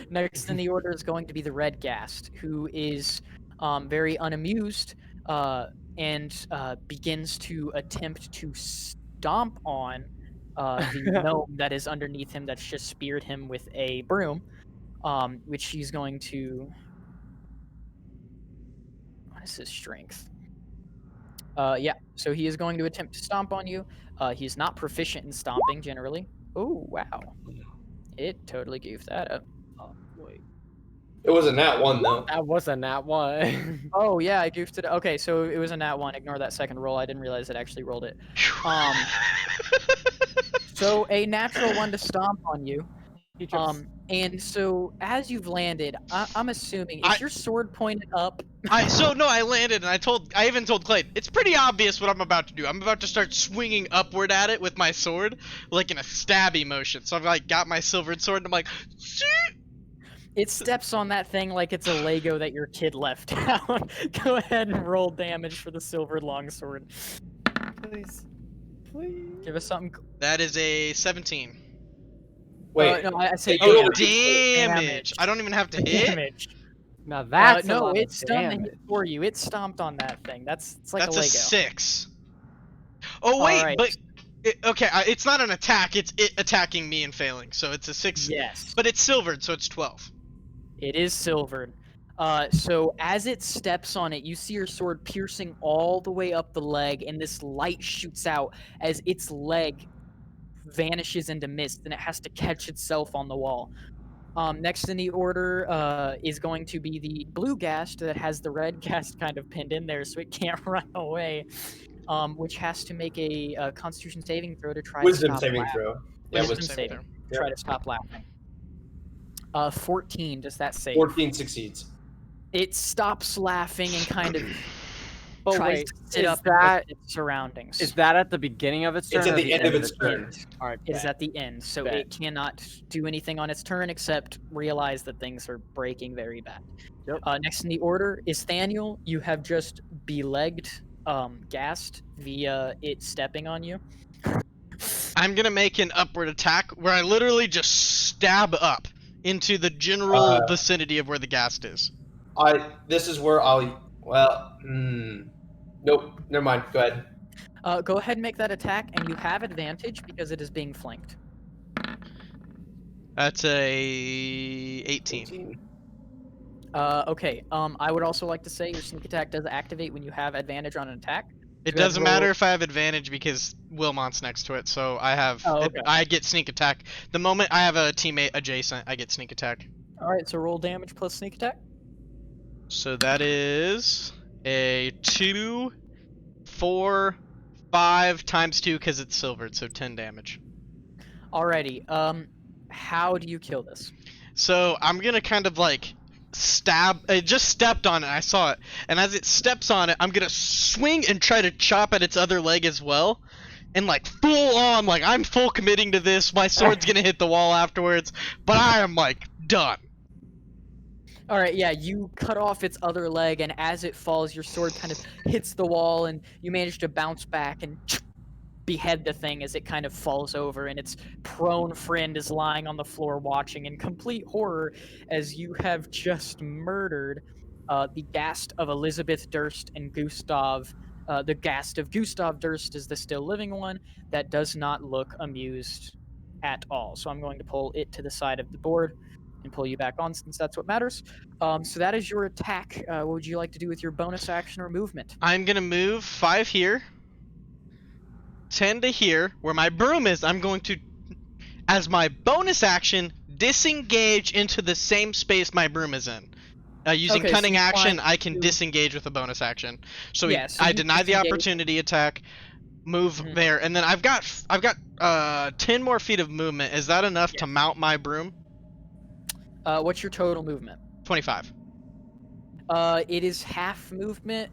Next in the order is going to be the Red Ghast, who is very unamused and begins to attempt to stomp on the gnome that is underneath him that's just speared him with a broom, which he's going to... What is his strength? Yeah, so he is going to attempt to stomp on you. He is not proficient in stomping, generally. Oh, wow. It totally goofed that up. Oh, wait. It was a nat 1 though. That was a nat 1. Oh, yeah, I goofed it. Okay, so it was a nat 1. Ignore that second roll. I didn't realize it actually rolled it. So a natural 1 to stomp on you. And so as you've landed, I'm assuming, is your sword pointed up? I landed, and I even told Clay, it's pretty obvious what I'm about to do. I'm about to start swinging upward at it with my sword, like in a stabby motion. So I've like got my silvered sword, and I'm like, "Shit!" It steps on that thing like it's a Lego that your kid left out. Go ahead and roll damage for the silvered longsword. Please. Give us something. That is a 17. Wait, no, I said Oh, Damage. I don't even have to hit. damage. Now that's a no, lot it's of done the damage. hit for you. It stomped on that thing. It's like That's a a Lego. 6. Oh wait, Alright. but okay, it's not an attack. It's it attacking me and failing. So it's a 6. Yes. But it's silvered, so it's 12. It is silvered. So as it steps on it, you see your sword piercing all the way up the leg, and this light shoots out as its leg vanishes into mist, and it has to catch itself on the wall. Next in the order is going to be the blue Ghast that has the red Ghast kind of pinned in there, so it can't run away. Which has to make a Constitution saving throw to try Wisdom to stop saving laughing. throw. Yeah, Wisdom wisdom saving. throw. Try to stop laughing. 14. Does that save? 14 succeeds. It stops laughing and kind of Oh tries wait, to sit is up that with its surroundings. is that at the beginning of its turn? It's at or the end of its turn. All right, It is bet. at the end, so Bet. it cannot do anything on its turn except realize that things are breaking very bad. Yep. Next in the order is Thaniel. You have just belegged Ghast via it stepping on you. I'm gonna make an upward attack where I literally just stab up into the general vicinity of where the Ghast is. This is where nope, never mind. Go ahead. Go ahead and make that attack, and you have advantage because it is being flanked. That's a 18. Okay. I would also like to say your sneak attack does activate when you have advantage on an attack. It Go ahead, doesn't roll. matter if I have advantage because Wilmot's next to it, so I have. Oh, okay. I get sneak attack. The moment I have a teammate adjacent, I get sneak attack. All right. So roll damage plus sneak attack. So that is a 2, 4, 5 times 2 because it's silvered, so 10 damage. Alrighty. How do you kill this? So I'm gonna kind of like stab. It just stepped on it. I saw it, and as it steps on it, I'm gonna swing and try to chop at its other leg as well, and like full on, like I'm full committing to this. My sword's gonna hit the wall afterwards, but I am like done. All right, yeah, you cut off its other leg, and as it falls, your sword kind of hits the wall, and you manage to bounce back and behead the thing as it kind of falls over, and its prone friend is lying on the floor watching in complete horror as you have just murdered the Ghast of Elizabeth Durst and Gustav the Ghast of Gustav Durst is the still living one that does not look amused at all. So I'm going to pull it to the side of the board and pull you back on since that's what matters. So that is your attack. What would you like to do with your bonus action or movement? I'm gonna move 5 here, 10 to here, where my broom is. I'm going to, as my bonus action, disengage into the same space my broom is in. Using Okay, so cunning you action, want I can to- disengage with a bonus action. So Yeah, so I you deny the disengage. opportunity attack, move Mhm. there, and then I've got 10 more feet of movement. Is that enough to Yes. mount my broom? What's your total movement? 25. It is half movement.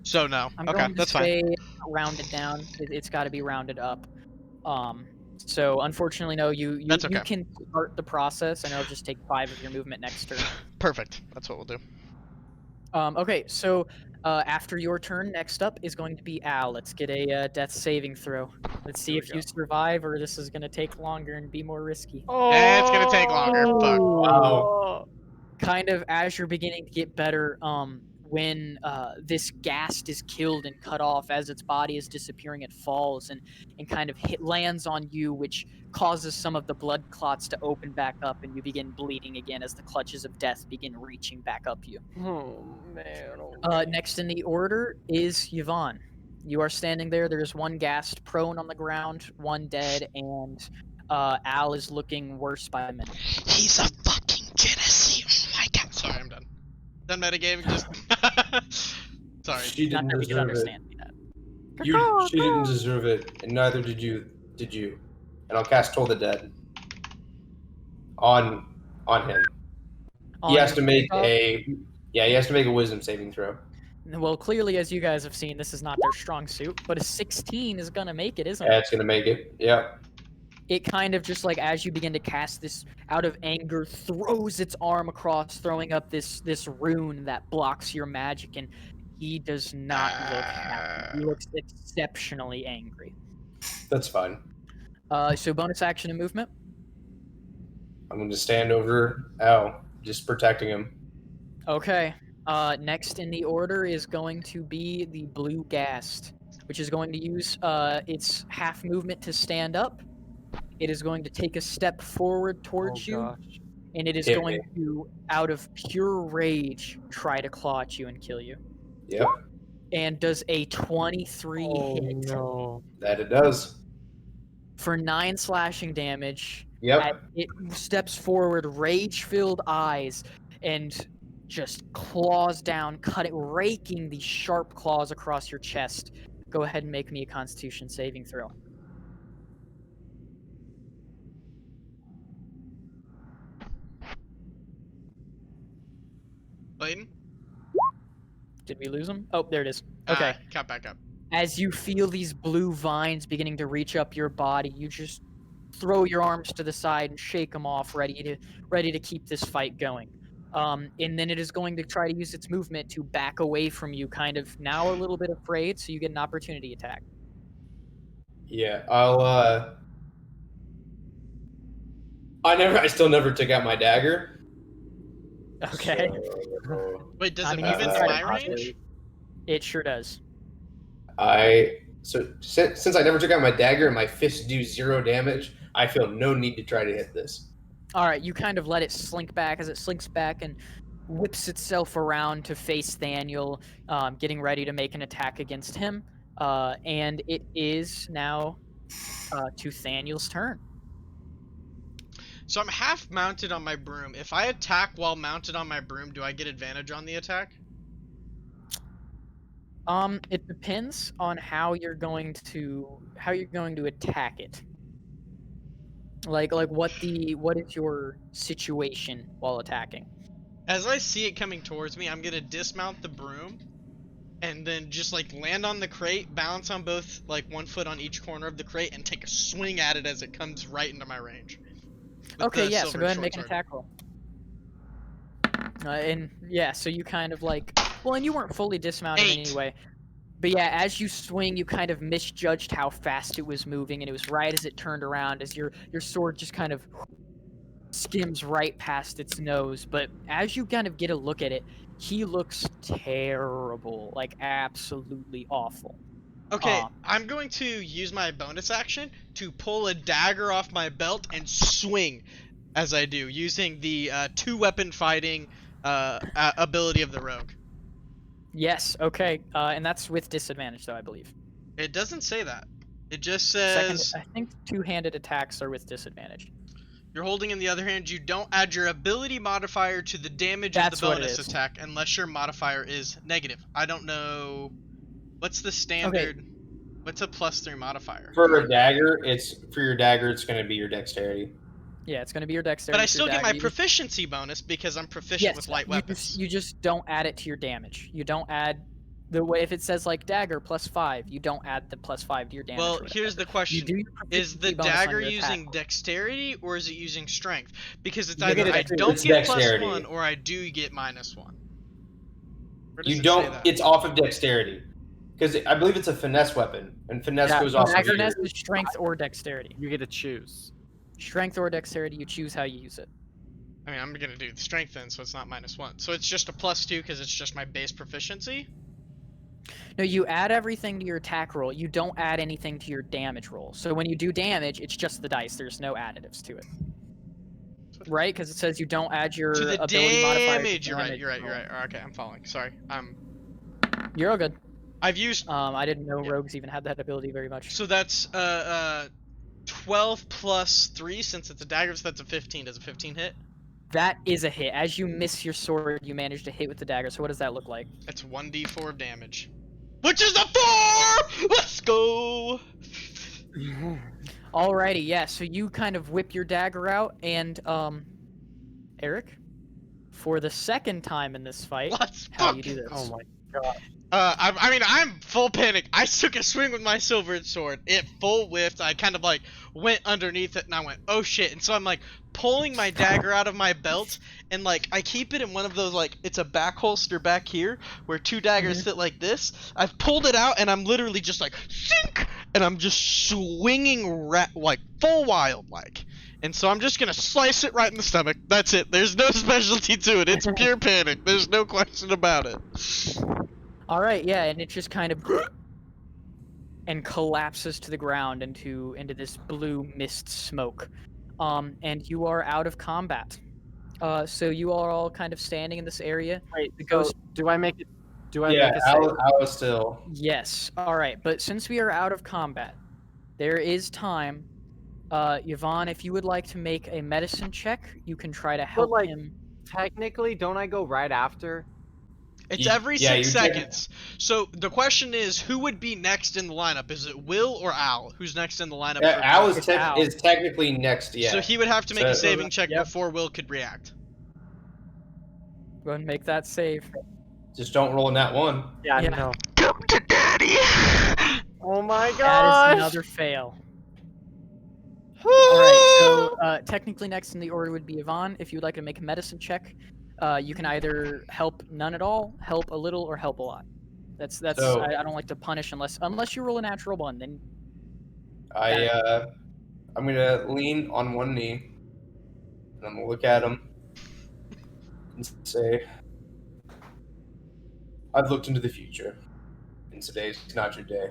So no. I'm Okay, going to that's fine. say rounded down. It's got to be rounded up. So unfortunately, no. You That's you okay. can start the process, and it'll just take 5 of your movement next turn. Perfect. That's what we'll do. Okay, so after your turn, next up is going to be Al. Let's get a death saving throw. Let's see Here if we you survive, or this is going to take longer and be more risky. Eh, it's gonna take longer. Fuck. Wow. Kind of as you're beginning to get better, when this Ghast is killed and cut off, as its body is disappearing, it falls and kind of lands on you, which causes some of the blood clots to open back up, and you begin bleeding again as the clutches of death begin reaching back up you. Oh man. Oh, man. Next in the order is Yvonne. You are standing there. There's one Ghast prone on the ground, one dead, and Al is looking worse by the minute. He's a fucking Genesee. Oh my god. Sorry, I'm done. Done metagaming. Just. Sorry. She Not didn't that we could deserve it. understand that. She didn't deserve it, and neither did you. Did you? And I'll cast Toll the Dead on him. He has to make he has to make a Wisdom saving throw. Well, clearly, as you guys have seen, this is not their strong suit, but a 16 is gonna make it, isn't it? That's gonna make it. Yeah. It kind of just like as you begin to cast this out of anger, throws its arm across, throwing up this rune that blocks your magic, and he does not look happy. He looks exceptionally angry. That's fine. So bonus action and movement. I'm going to stand over Al, just protecting him. Okay. Next in the order is going to be the blue Ghast, which is going to use its half movement to stand up. It is going to take a step forward towards you, gosh. and it is Hit going me. to, out of pure rage, try to claw at you and kill you. Yep. And does a 23 Oh hit no. That it does. for 9 slashing damage. Yep. It steps forward, rage-filled eyes, and just claws down, raking these sharp claws across your chest. Go ahead and make me a Constitution saving throw. Clayton? Did we lose him? Oh, there it is. Okay. Cut back up. As you feel these blue vines beginning to reach up your body, you just throw your arms to the side and shake them off, ready to keep this fight going. And then it is going to try to use its movement to back away from you, kind of now a little bit afraid, so you get an opportunity attack. Yeah. I still never took out my dagger. Okay. So, Wait, does I it mean, move you can into try to my dodge it. range? It sure does. since I never took out my dagger and my fists do 0 damage, I feel no need to try to hit this. All right, you kind of let it slink back. As it slinks back and whips itself around to face Thaniel, getting ready to make an attack against him. And it is now to Thaniel's turn. So I'm half mounted on my broom. If I attack while mounted on my broom, do I get advantage on the attack? It depends on how you're going to attack it. Like what is your situation while attacking? As I see it coming towards me, I'm gonna dismount the broom and then just like land on the crate, balance on both, like 1 foot on each corner of the crate, and take a swing at it as it comes right into my range. With Okay, the yeah, so silver go ahead and make short an sword. attack roll. And yeah, so you kind of like, well, and you weren't fully dismounted 8. anyway. But yeah, as you swing, you kind of misjudged how fast it was moving, and it was right as it turned around, as your sword just kind of skims right past its nose, but as you kind of get a look at it, he looks terrible, like absolutely awful. Okay, I'm going to use my bonus action to pull a dagger off my belt and swing as I do, using the two-weapon fighting ability of the rogue. Yes, okay, and that's with disadvantage, though, I believe. It doesn't say that. It just Second, says I think two-handed attacks are with disadvantage. you're holding in the other hand. You don't add your ability modifier to the damage of That's the what it bonus is. attack unless your modifier is negative. I don't know. What's the standard? What's a +3 modifier? For a dagger, it's going to be your dexterity. Yeah, it's going to be your dexterity. But I for still your get my dagger. proficiency bonus because I'm proficient Yes, with light you weapons. you just don't add it to your damage. You don't add the way if it says like dagger +5, you don't add the +5 to your damage. Well, or here's whatever. the question: You do your is the proficiency bonus on dagger your attack using dexterity or is it using strength? Because it's You get either a I dexterity. don't It's get dexterity. +1 or I do get -1. Where does You it say don't. that? It's off of dexterity because I believe it's a finesse weapon, and finesse Yeah, goes off of your. finesse is strength or dexterity. You get to choose. Strength or dexterity, you choose how you use it. I mean, I'm gonna do the strength then, so it's not -1. So it's just a +2 because it's just my base proficiency. No, you add everything to your attack roll. You don't add anything to your damage roll. So when you do damage, it's just the dice. There's no additives to it. Right? Because it says you don't add your To the ability modifier. damage. You're right. You're right. You're right. Okay, I'm following. Sorry. You're all good. I've used. I didn't know rogues even had that ability very much. So that's 12 plus 3 since it's a dagger. So that's a 15. Does a 15 hit? That is a hit. As you miss your sword, you manage to hit with the dagger. So what does that look like? That's 1d4 of damage. Which is a 4! Let's go! Alrighty, yeah. So you kind of whip your dagger out, and Eric, for the second time in this fight, Let's how you do fucking- this? Oh my god. I mean, I'm full panic. I took a swing with my silver sword. It full whiffed. I kind of like went underneath it and I went, oh shit. And so I'm like pulling my dagger out of my belt and like I keep it in one of those like it's a back holster back here where two daggers sit like this. I've pulled it out and I'm literally just like sink and I'm just swinging like full wild like. And so I'm just gonna slice it right in the stomach. That's it. There's no specialty to it. It's pure panic. There's no question about it. All right, yeah, and it just kind of and collapses to the ground into this blue mist smoke. And you are out of combat. So you are all kind of standing in this area. Wait, The ghost. do I make it? Do I Yeah, make a save? I was still. Yes. All right, but since we are out of combat, there is time. Yvonne, if you would like to make a medicine check, you can try to help like, him. Technically, don't I go right after? It's every Yeah, 6 you did. seconds. So the question is, who would be next in the lineup? Is it Will or Al? Who's next in the lineup? Yeah, for Al It's Al. is technically next. Yeah. So he would have to make a So- saving check Yep. before Will could react. Go ahead and make that save. Just don't roll in that one. Yeah, Yeah. no. Come to daddy! Oh my That gosh! is another fail. All right, so technically next in the order would be Yvonne. If you would like to make a medicine check, you can either help none at all, help a little, or help a lot. That's So- I don't like to punish unless you roll a natural one. Then I'm gonna lean on one knee, and I'm gonna look at him and say, "I've looked into the future, and today's not your day."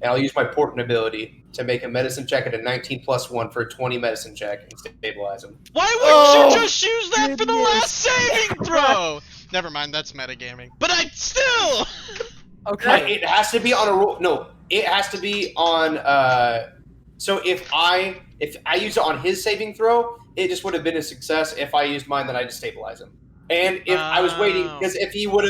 And I'll use my portent ability to make a medicine check at a 19 plus 1 for a 20 medicine check and stabilize him. Why wouldn't Oh, you just use that for the last saving throw? Never mind, that's metagaming. But I still. okay, It has to be on a roll. No, it has to be on. So if I use it on his saving throw, it just would have been a success. If I used mine, then I just stabilize him. And if I was waiting, because if he would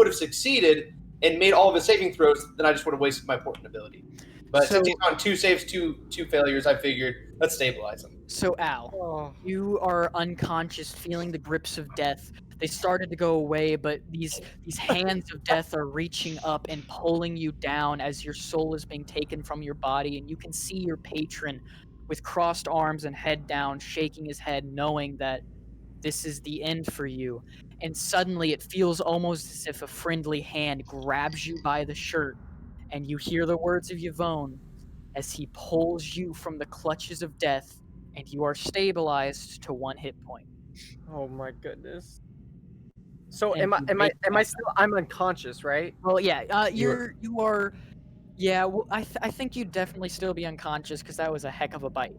have succeeded and made all of his saving throws, then I just would have wasted my portent ability. But So- since he's on 2 saves, two failures, I figured let's stabilize him. so Al, Oh. you are unconscious, feeling the grips of death. They started to go away, but these hands of death are reaching up and pulling you down as your soul is being taken from your body, and you can see your patron with crossed arms and head down, shaking his head, knowing that this is the end for you. And suddenly it feels almost as if a friendly hand grabs you by the shirt, and you hear the words of Yvonne as he pulls you from the clutches of death and you are stabilized to 1 hit point. Oh my goodness. So And am I you am I make am back I up. still I'm unconscious, right? Well, yeah, You're you are. Yeah, well, I think you'd definitely still be unconscious because that was a heck of a bite.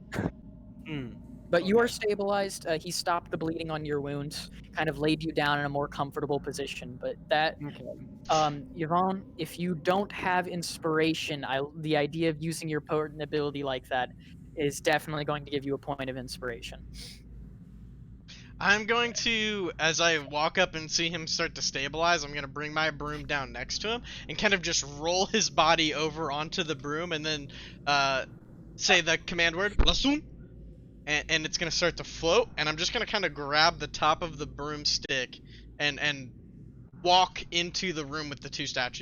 But you are Okay. stabilized. He stopped the bleeding on your wounds, kind of laid you down in a more comfortable position. But that, Okay. Yvonne, if you don't have inspiration, the idea of using your potent ability like that is definitely going to give you a point of inspiration. I'm going to, as I walk up and see him start to stabilize, I'm going to bring my broom down next to him and kind of just roll his body over onto the broom and then say the command word, Lasum, and it's going to start to float. And I'm just going to kind of grab the top of the broomstick and walk into the room with the 2 statues.